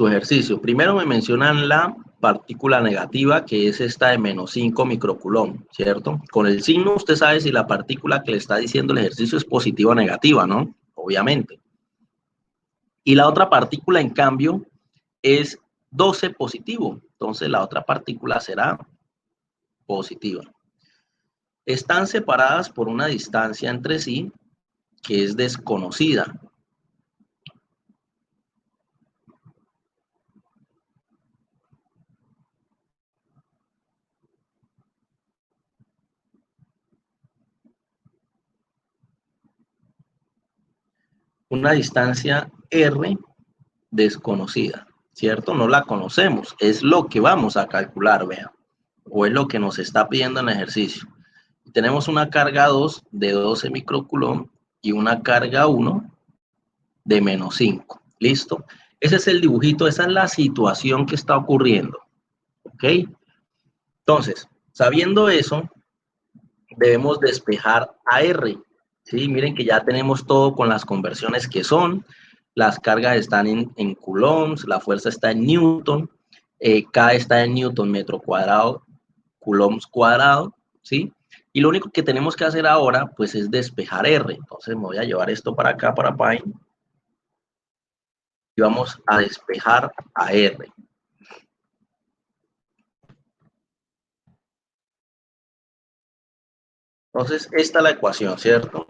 ejercicio. Primero me mencionan la partícula negativa, que es esta de menos 5 microcoulomb, ¿cierto? Con el signo usted sabe si la partícula que le está diciendo el ejercicio es positiva o negativa, ¿no? Obviamente. Y la otra partícula, en cambio, es 12 positivo. Entonces la otra partícula será positiva. Están separadas por una distancia entre sí que es desconocida. Una distancia R desconocida, ¿cierto? No la conocemos, es lo que vamos a calcular, vean, o es lo que nos está pidiendo en el ejercicio. Tenemos una carga 2 de 12 microcoulomb y una carga 1 de menos 5, ¿listo? Ese es el dibujito, esa es la situación que está ocurriendo, ¿ok? Entonces, sabiendo eso, debemos despejar a R, ¿sí? Miren que ya tenemos todo con las conversiones que son, las cargas están en coulombs, la fuerza está en newton, K está en newton metro cuadrado, coulombs cuadrado, ¿sí? Y lo único que tenemos que hacer ahora, pues, es despejar R. Entonces me voy a llevar esto para acá, para Paint, y vamos a despejar a R. Entonces, esta es la ecuación, ¿cierto?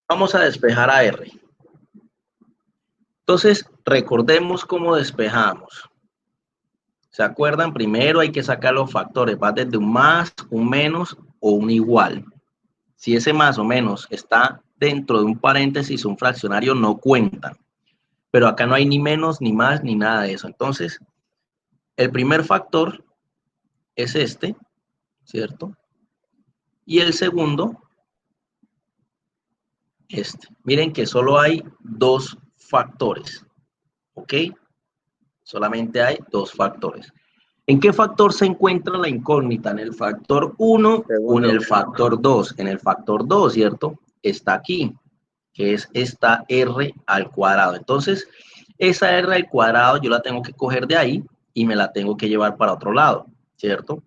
Vamos a despejar a R. Entonces, recordemos cómo despejamos. ¿Se acuerdan? Primero hay que sacar los factores. Va desde un más, un menos o un igual. Si ese más o menos está dentro de un paréntesis, un fraccionario, no cuentan. Pero acá no hay ni menos, ni más, ni nada de eso. Entonces, el primer factor es este, ¿cierto? Y el segundo, este. Miren que solo hay dos factores, ¿ok? Solamente hay dos factores. ¿En qué factor se encuentra la incógnita? ¿En el factor 1 o en el factor 2? En el factor 2, ¿cierto? Está aquí, que es esta R al cuadrado. Entonces, esa R al cuadrado yo la tengo que coger de ahí y me la tengo que llevar para otro lado, ¿cierto?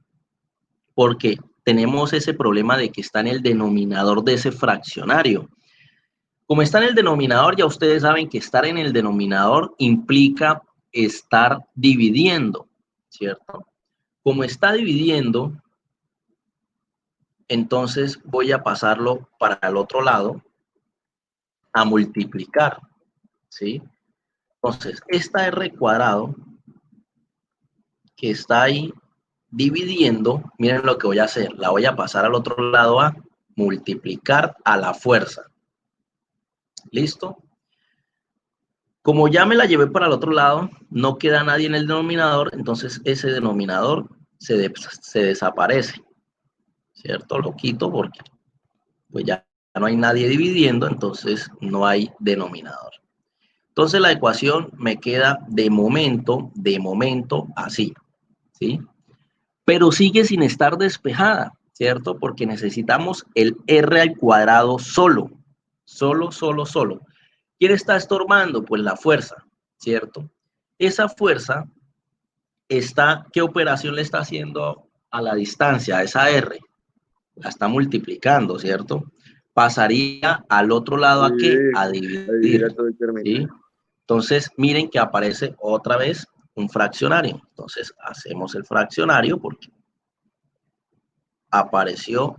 Porque tenemos ese problema de que está en el denominador de ese fraccionario. Como está en el denominador, ya ustedes saben que estar en el denominador implica estar dividiendo, ¿cierto? Como está dividiendo, entonces voy a pasarlo para el otro lado a multiplicar, ¿sí? Entonces, esta R cuadrado que está ahí dividiendo, miren lo que voy a hacer, la voy a pasar al otro lado a multiplicar a la fuerza. ¿Listo? Como ya me la llevé para el otro lado, no queda nadie en el denominador, entonces ese denominador se desaparece, ¿cierto? Lo quito porque pues ya no hay nadie dividiendo, entonces no hay denominador. Entonces la ecuación me queda de momento así, ¿sí? Pero sigue sin estar despejada, ¿cierto? Porque necesitamos el R al cuadrado solo. ¿Quién está estorbando? Pues la fuerza, ¿cierto? Esa fuerza está, ¿qué operación le está haciendo a la distancia, a esa R? La está multiplicando, ¿cierto? Pasaría al otro lado ¿a qué? A A dividir a dividir, todo el término. ¿sí? Entonces, miren que aparece otra vez un fraccionario. Entonces, hacemos el fraccionario porque apareció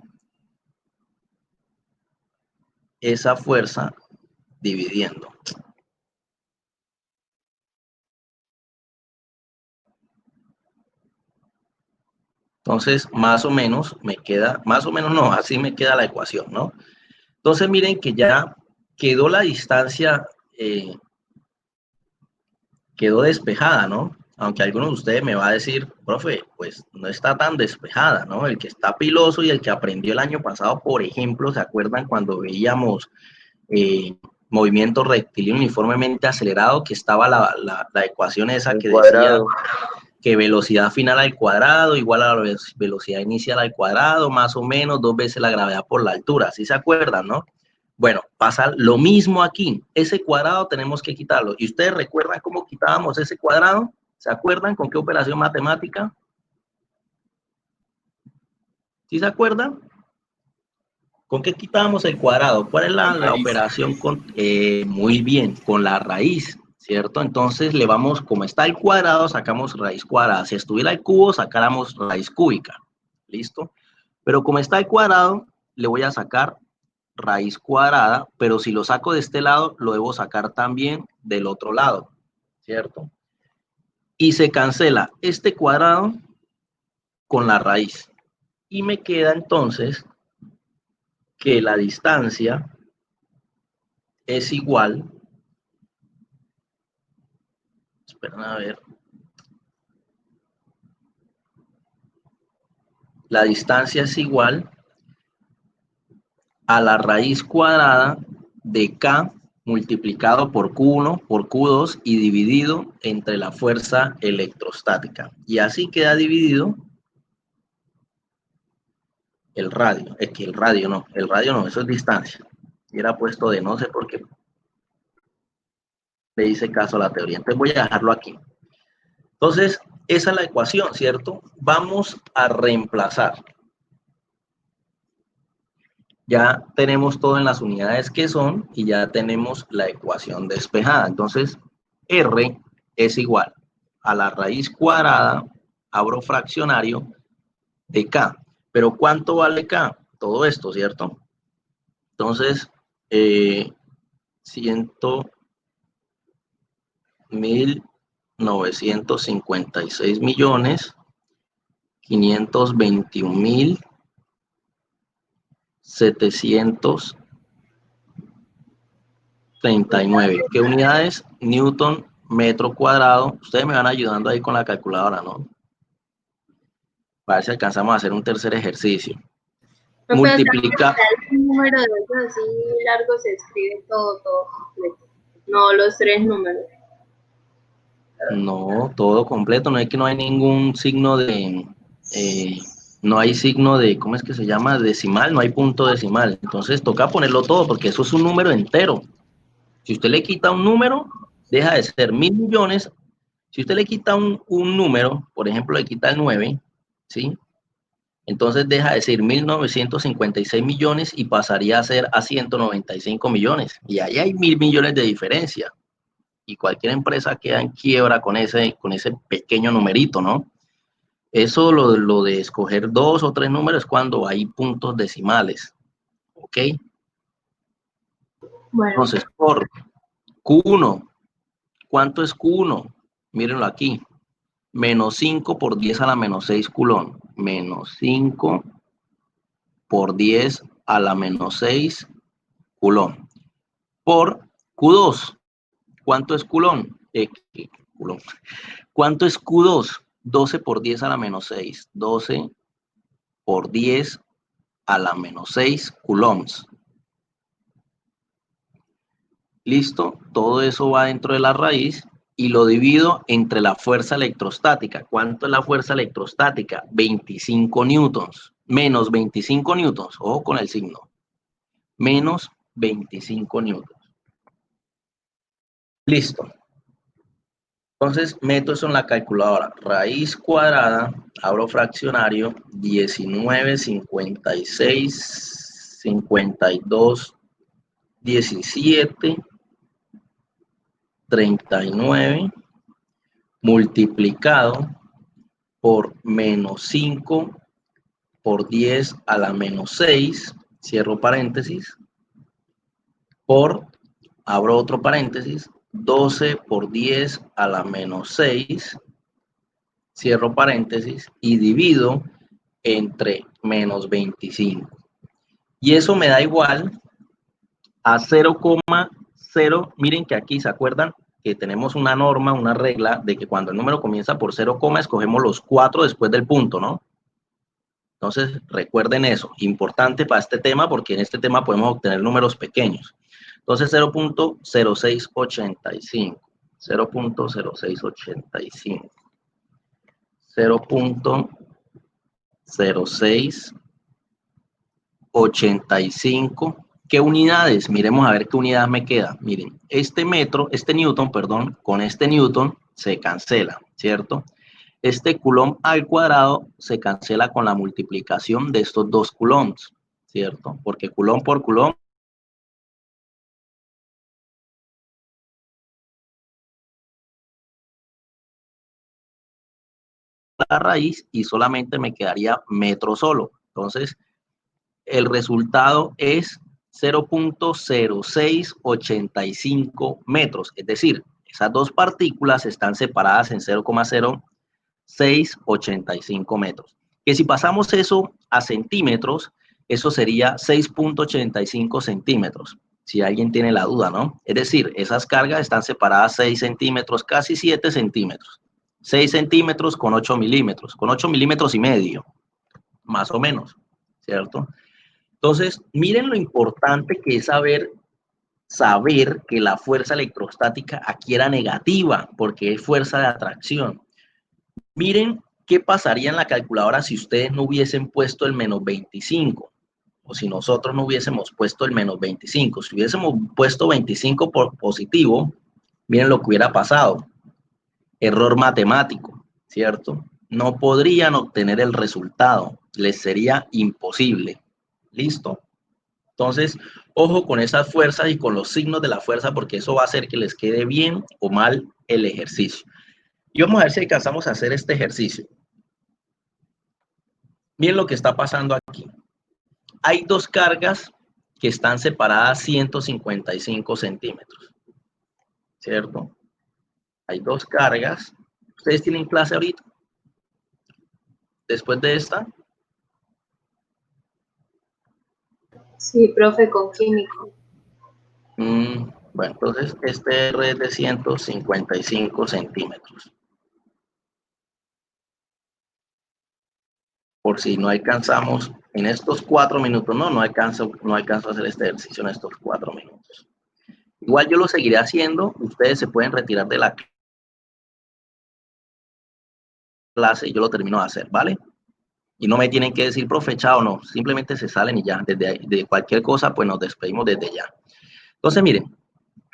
esa fuerza dividiendo. Entonces, más o menos me queda, más o menos no, así me queda la ecuación, ¿no? Entonces, miren que ya quedó la distancia, quedó despejada, ¿no? Aunque algunos de ustedes me va a decir, profe, pues no está tan despejada, ¿no? El que está piloso y el que aprendió el año pasado, por ejemplo, ¿se acuerdan cuando veíamos movimiento rectilíneo uniformemente acelerado, que estaba la ecuación esa Al que decía cuadrado. que velocidad final al cuadrado igual a la velocidad inicial al cuadrado, más o menos 2 veces la gravedad por la altura, ¿sí se acuerdan, no? Bueno, pasa lo mismo aquí. Ese cuadrado tenemos que quitarlo. ¿Y ustedes recuerdan cómo quitábamos ese cuadrado? ¿Se acuerdan con qué operación matemática? ¿Sí se acuerdan? ¿Con qué quitábamos el cuadrado? ¿Cuál es la operación? Muy bien, con la raíz, ¿cierto? Entonces le vamos, como está el cuadrado, sacamos raíz cuadrada. Si estuviera el cubo, sacáramos raíz cúbica. ¿Listo? Pero como está el cuadrado, le voy a sacar raíz cuadrada, pero si lo saco de este lado, lo debo sacar también del otro lado, ¿cierto? Y se cancela este cuadrado con la raíz. Y me queda entonces que la distancia es igual, esperen a ver, la distancia es igual a la raíz cuadrada de K multiplicado por Q1 por Q2 y dividido entre la fuerza electrostática. Y así queda dividido el radio. Es que el radio no, eso es distancia. Y era puesto de no sé por qué le hice caso a la teoría. Entonces voy a dejarlo aquí. Entonces, esa es la ecuación, ¿cierto? Vamos a reemplazar. Ya tenemos todo en las unidades que son y ya tenemos la ecuación despejada. Entonces, R es igual a la raíz cuadrada, abro fraccionario, de K. Pero ¿cuánto vale K? Todo esto, ¿cierto? Entonces, 1.956 millones, 521.739. ¿Qué unidades? Newton metro cuadrado. Ustedes me van ayudando ahí con la calculadora, ¿no? Para ver si alcanzamos a hacer un tercer ejercicio. Multiplica. El número de esos así largo se escribe todo completo. No los 3 números. No, todo completo. No es que no hay ningún signo de... no hay signo de, ¿cómo es que se llama? Decimal, no hay punto decimal. Entonces toca ponerlo todo porque eso es un número entero. Si usted le quita un número, deja de ser 1.000 millones. Si usted le quita un número, por ejemplo, le quita el 9, ¿sí? Entonces deja de ser 1.956 millones y pasaría a ser a 195 millones. Y ahí hay 1.000 millones de diferencia. Y cualquier empresa queda en quiebra con ese pequeño numerito, ¿no? Eso lo de escoger 2 o 3 números es cuando hay puntos decimales, ¿ok? Bueno. Entonces, por Q1, ¿cuánto es Q1? Mírenlo aquí, menos 5 por 10 a la menos 6 culón, menos 5 por 10 a la menos 6 culón, por Q2, ¿cuánto es culón? Culón. ¿Cuánto es Q2? 12 por 10 a la menos 6, 12 por 10 a la menos 6 coulombs. Listo, todo eso va dentro de la raíz y lo divido entre la fuerza electrostática. ¿Cuánto es la fuerza electrostática? 25 newtons, menos 25 newtons, ojo con el signo, menos 25 newtons. Listo. Entonces, meto eso en la calculadora. Raíz cuadrada, abro fraccionario, 19, 56, 52, 17, 39, multiplicado por menos 5 por 10 a la menos 6, cierro paréntesis, por, abro otro paréntesis, 12 por 10 a la menos 6, cierro paréntesis, y divido entre menos 25. Y eso me da igual a 0,0. Miren que aquí se acuerdan que tenemos una norma, una regla de que cuando el número comienza por 0, escogemos los 4 después del punto, ¿no? Entonces, recuerden eso, importante para este tema, porque en este tema podemos obtener números pequeños. Entonces, 0.0685, 0.0685, 0.0685. ¿Qué unidades? Miremos a ver qué unidad me queda. Miren, este newton, perdón, con este newton se cancela, ¿cierto? Este coulomb al cuadrado se cancela con la multiplicación de estos dos coulombs, ¿cierto? Porque coulomb por coulomb la raíz y solamente me quedaría metro solo. Entonces, el resultado es 0.0685 metros. Es decir, esas dos partículas están separadas en 0,0685 metros. Que si pasamos eso a centímetros, eso sería 6.85 centímetros. Si alguien tiene la duda, ¿no? Es decir, esas cargas están separadas 6 centímetros, casi 7 centímetros. 6 centímetros con 8 milímetros, con 8 milímetros y medio, más o menos, ¿cierto? Entonces, miren lo importante que es saber que la fuerza electrostática aquí era negativa, porque es fuerza de atracción. Miren qué pasaría en la calculadora si ustedes no hubiesen puesto el menos 25, o si nosotros no hubiésemos puesto el menos 25. Si hubiésemos puesto 25 por positivo, miren lo que hubiera pasado. Error matemático, ¿cierto? No podrían obtener el resultado, les sería imposible. ¿Listo? Entonces, ojo con esas fuerzas y con los signos de la fuerza, porque eso va a hacer que les quede bien o mal el ejercicio. Y vamos a ver si alcanzamos a hacer este ejercicio. Miren lo que está pasando aquí. Hay dos cargas que están separadas 155 centímetros, ¿cierto? Hay dos cargas. ¿Ustedes tienen clase ahorita? Después de esta. Sí, profe, con químico. Bueno, entonces este R es de 155 centímetros. Por si no alcanzamos en estos 4 minutos, no alcanzo a hacer este ejercicio en estos 4 minutos. Igual yo lo seguiré haciendo, ustedes se pueden retirar de la clase y yo lo termino de hacer, ¿vale? Y no me tienen que decir, profe, chao, no, simplemente se salen y ya, de cualquier cosa, pues nos despedimos desde ya. Entonces, miren,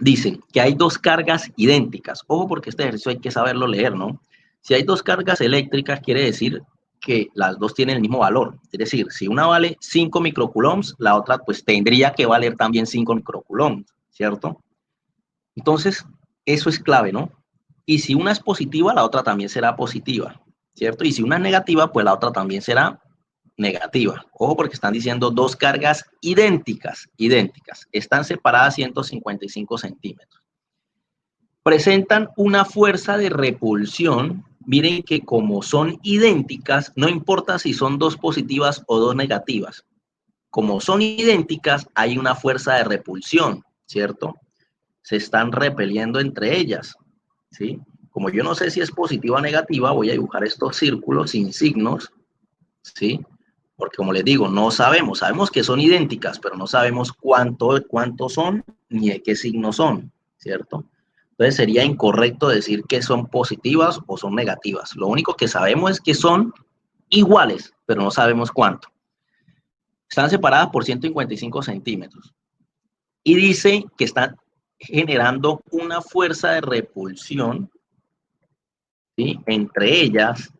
dicen que hay dos cargas idénticas. Ojo, porque este ejercicio hay que saberlo leer, ¿no? Si hay dos cargas eléctricas, quiere decir que las dos tienen el mismo valor. Es decir, si una vale 5 microcoulombs, la otra pues tendría que valer también 5 microcoulombs, ¿cierto? Entonces, eso es clave, ¿no? Y si una es positiva, la otra también será positiva, ¿cierto? Y si una es negativa, pues la otra también será negativa. Ojo, porque están diciendo dos cargas idénticas. Están separadas 155 centímetros. Presentan una fuerza de repulsión. Miren que como son idénticas, no importa si son dos positivas o dos negativas. Como son idénticas, hay una fuerza de repulsión, ¿cierto? Se están repeliendo entre ellas, ¿sí? Como yo no sé si es positiva o negativa, voy a dibujar estos círculos sin signos, ¿sí? Porque como les digo, no sabemos que son idénticas, pero no sabemos cuánto son ni de qué signo son, ¿cierto? Entonces sería incorrecto decir que son positivas o son negativas. Lo único que sabemos es que son iguales, pero no sabemos cuánto. Están separadas por 155 centímetros. Y dice que generando una fuerza de repulsión, ¿sí?, entre ellas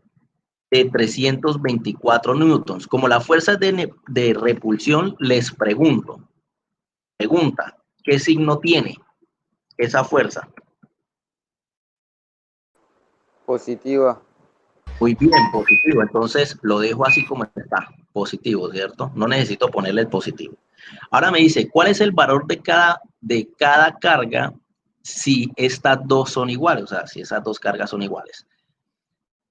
de 324 newtons. Como la fuerza de repulsión, les pregunta, ¿qué signo tiene esa fuerza? Positiva. Muy bien, positivo. Entonces lo dejo así como está, positivo, ¿cierto? No necesito ponerle el positivo. Ahora me dice, ¿cuál es el valor de cada carga si estas dos son iguales? O sea, si esas dos cargas son iguales.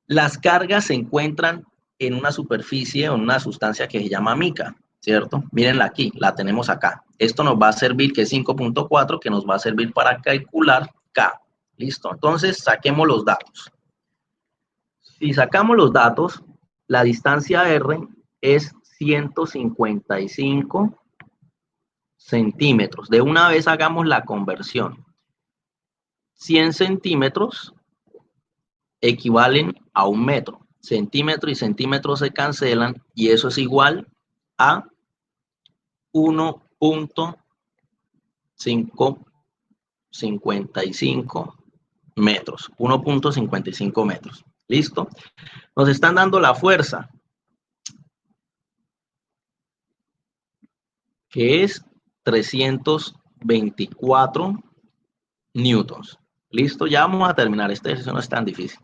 Las cargas se encuentran en una superficie o en una sustancia que se llama mica, ¿cierto? Mírenla aquí, la tenemos acá. Esto nos va a servir, que es 5.4, que nos va a servir para calcular K. ¿Listo? Entonces, saquemos los datos. Si sacamos los datos, la distancia R es 155 centímetros. De una vez hagamos la conversión. 100 centímetros equivalen a 1 metro. Centímetro y centímetro se cancelan y eso es igual a 1.55 metros. 1.55 metros. ¿Listo? Nos están dando la fuerza, que es 324 newtons. ¿Listo? Ya vamos a terminar. Este ejercicio no es tan difícil.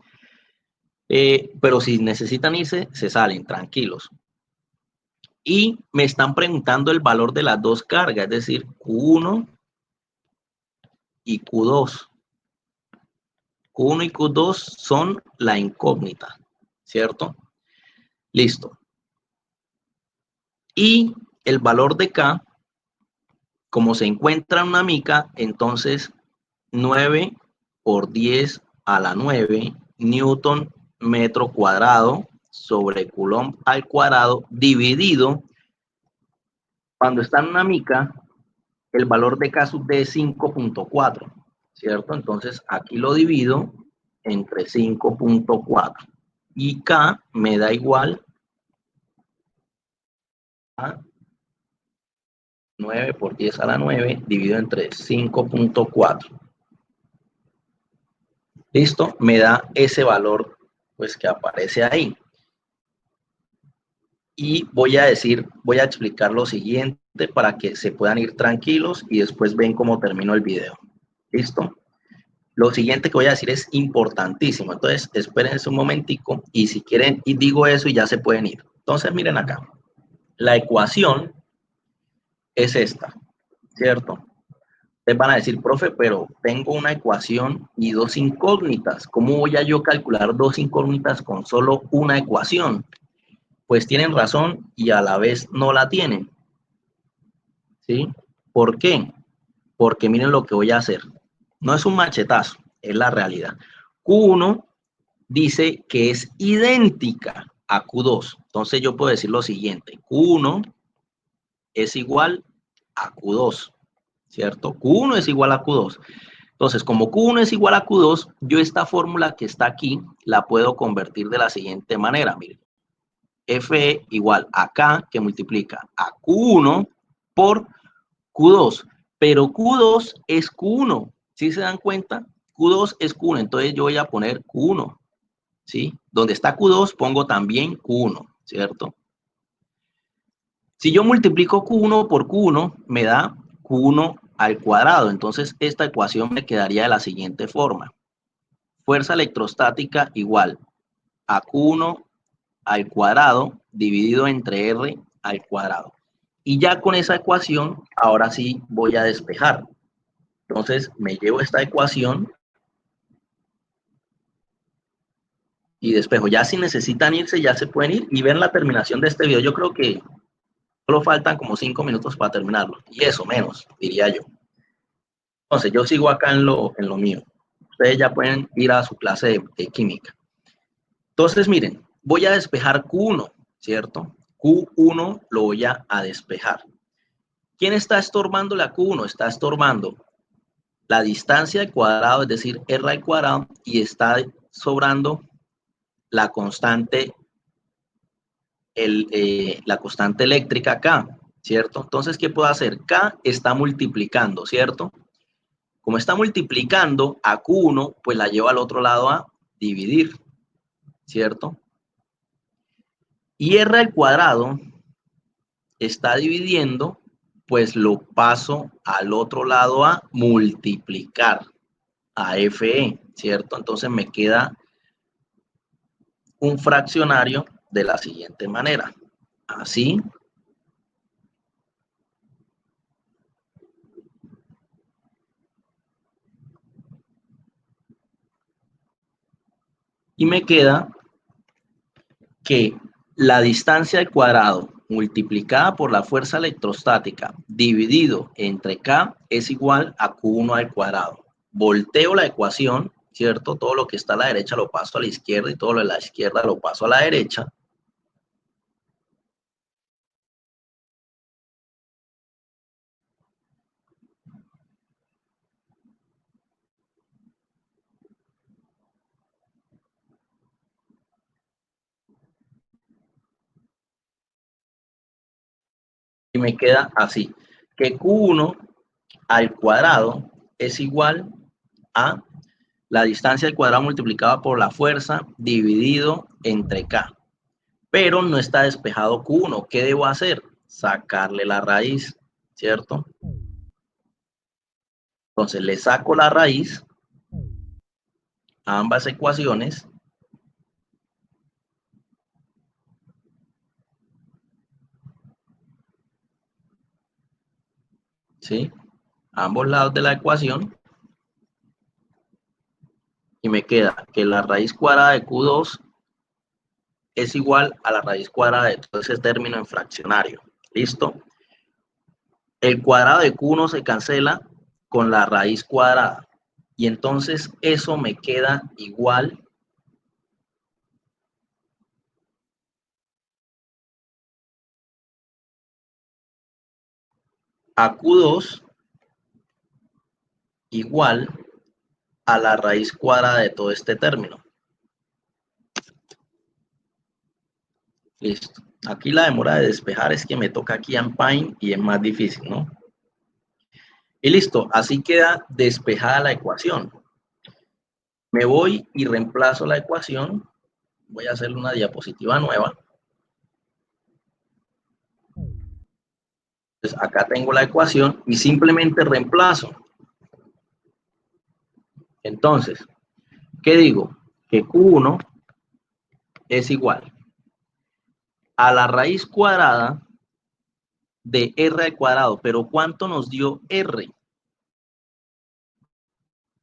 Pero si necesitan irse, se salen, tranquilos. Y me están preguntando el valor de las dos cargas, es decir, Q1 y Q2. Q1 y Q2 son la incógnita, ¿cierto? Listo. Y el valor de K, como se encuentra en una mica, entonces 9 por 10 a la 9 newton metro cuadrado sobre coulomb al cuadrado dividido, cuando está en una mica, el valor de K sub D es 5.4, ¿cierto? Entonces aquí lo divido entre 5.4 y K me da igual a 9 por 10 a la 9 dividido entre 5.4. ¿Listo? Me da ese valor pues que aparece ahí. Y voy a explicar lo siguiente para que se puedan ir tranquilos y después ven cómo termino el video. ¿Listo? Lo siguiente que voy a decir es importantísimo. Entonces, espérense un momentico y si quieren, y digo eso y ya se pueden ir. Entonces, miren acá. La ecuación es esta, ¿cierto? Ustedes van a decir, profe, pero tengo una ecuación y dos incógnitas. ¿Cómo voy a yo calcular dos incógnitas con solo una ecuación? Pues tienen razón y a la vez no la tienen. ¿Sí? ¿Por qué? Porque miren lo que voy a hacer. No es un machetazo, es la realidad. Q1 dice que es idéntica a Q2. Entonces yo puedo decir lo siguiente. Q1 es igual a Q2, ¿cierto? Q1 es igual a Q2. Entonces, como Q1 es igual a Q2, yo esta fórmula que está aquí la puedo convertir de la siguiente manera. Miren. Fe igual a K, que multiplica a Q1 por Q2. Pero Q2 es Q1. ¿Sí se dan cuenta? Q2 es Q1. Entonces yo voy a poner Q1. ¿Sí? Donde está Q2 pongo también Q1, ¿cierto? Si yo multiplico Q1 por Q1, me da Q1 al cuadrado. Entonces esta ecuación me quedaría de la siguiente forma. Fuerza electrostática igual a Q1 al cuadrado dividido entre R al cuadrado. Y ya con esa ecuación, ahora sí voy a despejar. Entonces me llevo esta ecuación y despejo. Ya si necesitan irse, ya se pueden ir y ven la terminación de este video. Yo creo que solo faltan como 5 minutos para terminarlo. Y eso menos, diría yo. Entonces yo sigo acá en lo mío. Ustedes ya pueden ir a su clase de química. Entonces miren, voy a despejar Q1, ¿cierto? Q1 lo voy a despejar. ¿Quién está estorbando la Q1? Está estorbando la distancia al cuadrado, es decir, R al cuadrado, y está sobrando la constante, la constante eléctrica K, ¿cierto? Entonces, ¿qué puedo hacer? K está multiplicando, ¿cierto? Como está multiplicando a Q1, pues la llevo al otro lado a dividir, ¿cierto? Y R al cuadrado está dividiendo, pues lo paso al otro lado a multiplicar, a FE, ¿cierto? Entonces me queda un fraccionario de la siguiente manera. Así. Y me queda que la distancia al cuadrado multiplicada por la fuerza electrostática dividido entre K es igual a Q1 al cuadrado. Volteo la ecuación, ¿cierto? Todo lo que está a la derecha lo paso a la izquierda y todo lo de la izquierda lo paso a la derecha. Y me queda así, que Q1 al cuadrado es igual a la distancia al cuadrado multiplicada por la fuerza dividido entre K. Pero no está despejado Q1. ¿Qué debo hacer? Sacarle la raíz, ¿cierto? Entonces le saco la raíz a ambas ecuaciones. ¿Sí? A ambos lados de la ecuación. Y me queda que la raíz cuadrada de Q2 es igual a la raíz cuadrada de todo ese término en fraccionario. ¿Listo? El cuadrado de Q1 se cancela con la raíz cuadrada. Y entonces eso me queda igual a Q2 igual a la raíz cuadrada de todo este término. Listo. Aquí la demora de despejar es que me toca aquí en Paint y es más difícil, ¿no? Y listo, así queda despejada la ecuación. Me voy y reemplazo la ecuación. Voy a hacerle una diapositiva nueva. Entonces acá tengo la ecuación y simplemente reemplazo. Entonces, ¿qué digo? Que Q1 es igual a la raíz cuadrada de R al cuadrado. Pero ¿cuánto nos dio R?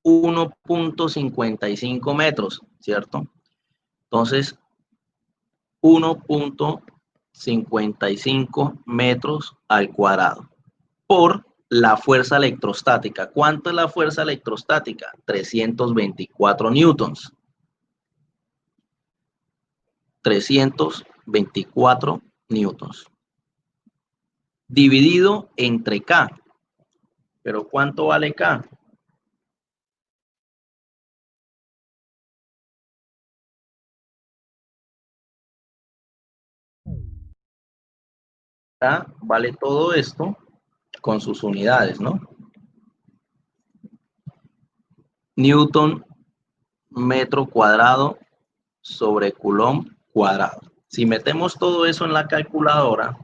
1.55 metros, ¿cierto? Entonces, 1.55 metros al cuadrado por la fuerza electrostática. ¿Cuánto es la fuerza electrostática? 324 newtons. 324 newtons. Dividido entre K. ¿Pero cuánto vale K? K vale todo esto con sus unidades, ¿no? Newton metro cuadrado sobre Coulomb cuadrado. Si metemos todo eso en la calculadora,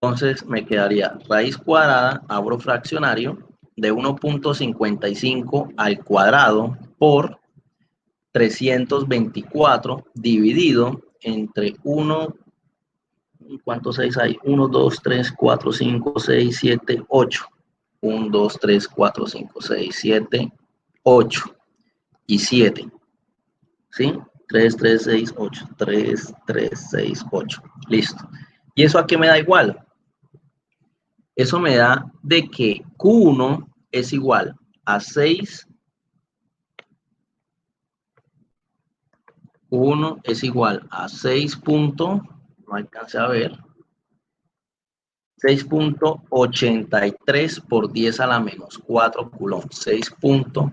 entonces me quedaría raíz cuadrada, abro fraccionario, de 1.55 al cuadrado por 324 dividido entre 1, ¿cuántos 6 hay? 1, 2, 3, 4, 5, 6, 7, 8. 1, 2, 3, 4, 5, 6, 7, 8 y 7. ¿Sí? 3, 3, 6, 8. 3, 3, 6, 8. Listo. ¿Y eso a qué me da igual? Eso me da de que Q1 es igual a 6. Q1 es igual a 6. No alcancé a ver. 6.83 por 10 a la menos 4 Coulomb. 6.83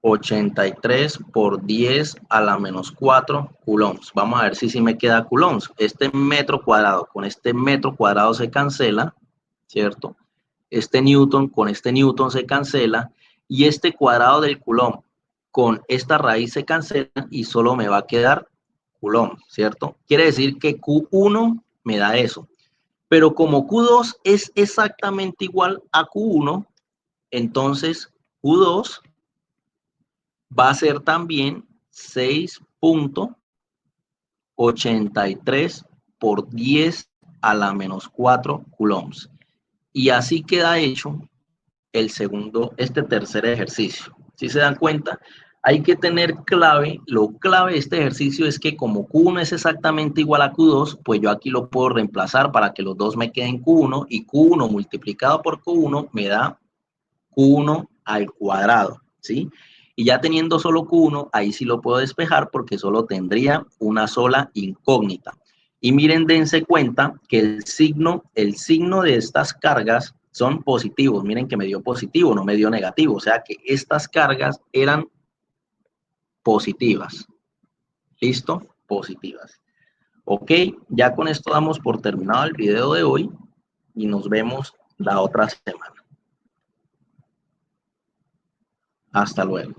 83 por 10 a la menos 4 coulombs. Vamos a ver si me queda coulombs. Este metro cuadrado con este metro cuadrado se cancela, ¿cierto? Este newton con este newton se cancela y este cuadrado del coulomb con esta raíz se cancela y solo me va a quedar coulomb, ¿cierto? Quiere decir que Q1 me da eso. Pero como Q2 es exactamente igual a Q1, entonces Q2 va a ser también 6.83 por 10 a la menos 4 coulombs. Y así queda hecho este tercer ejercicio. Si se dan cuenta, hay que tener clave, lo clave de este ejercicio es que como Q1 es exactamente igual a Q2, pues yo aquí lo puedo reemplazar para que los dos me queden Q1 y Q1 multiplicado por Q1 me da Q1 al cuadrado, ¿sí? Y ya teniendo solo Q1, ahí sí lo puedo despejar porque solo tendría una sola incógnita. Y miren, dense cuenta que el signo de estas cargas son positivos. Miren que me dio positivo, no me dio negativo. O sea que estas cargas eran positivas. ¿Listo? Positivas. Ok, ya con esto damos por terminado el video de hoy y nos vemos la otra semana. Hasta luego.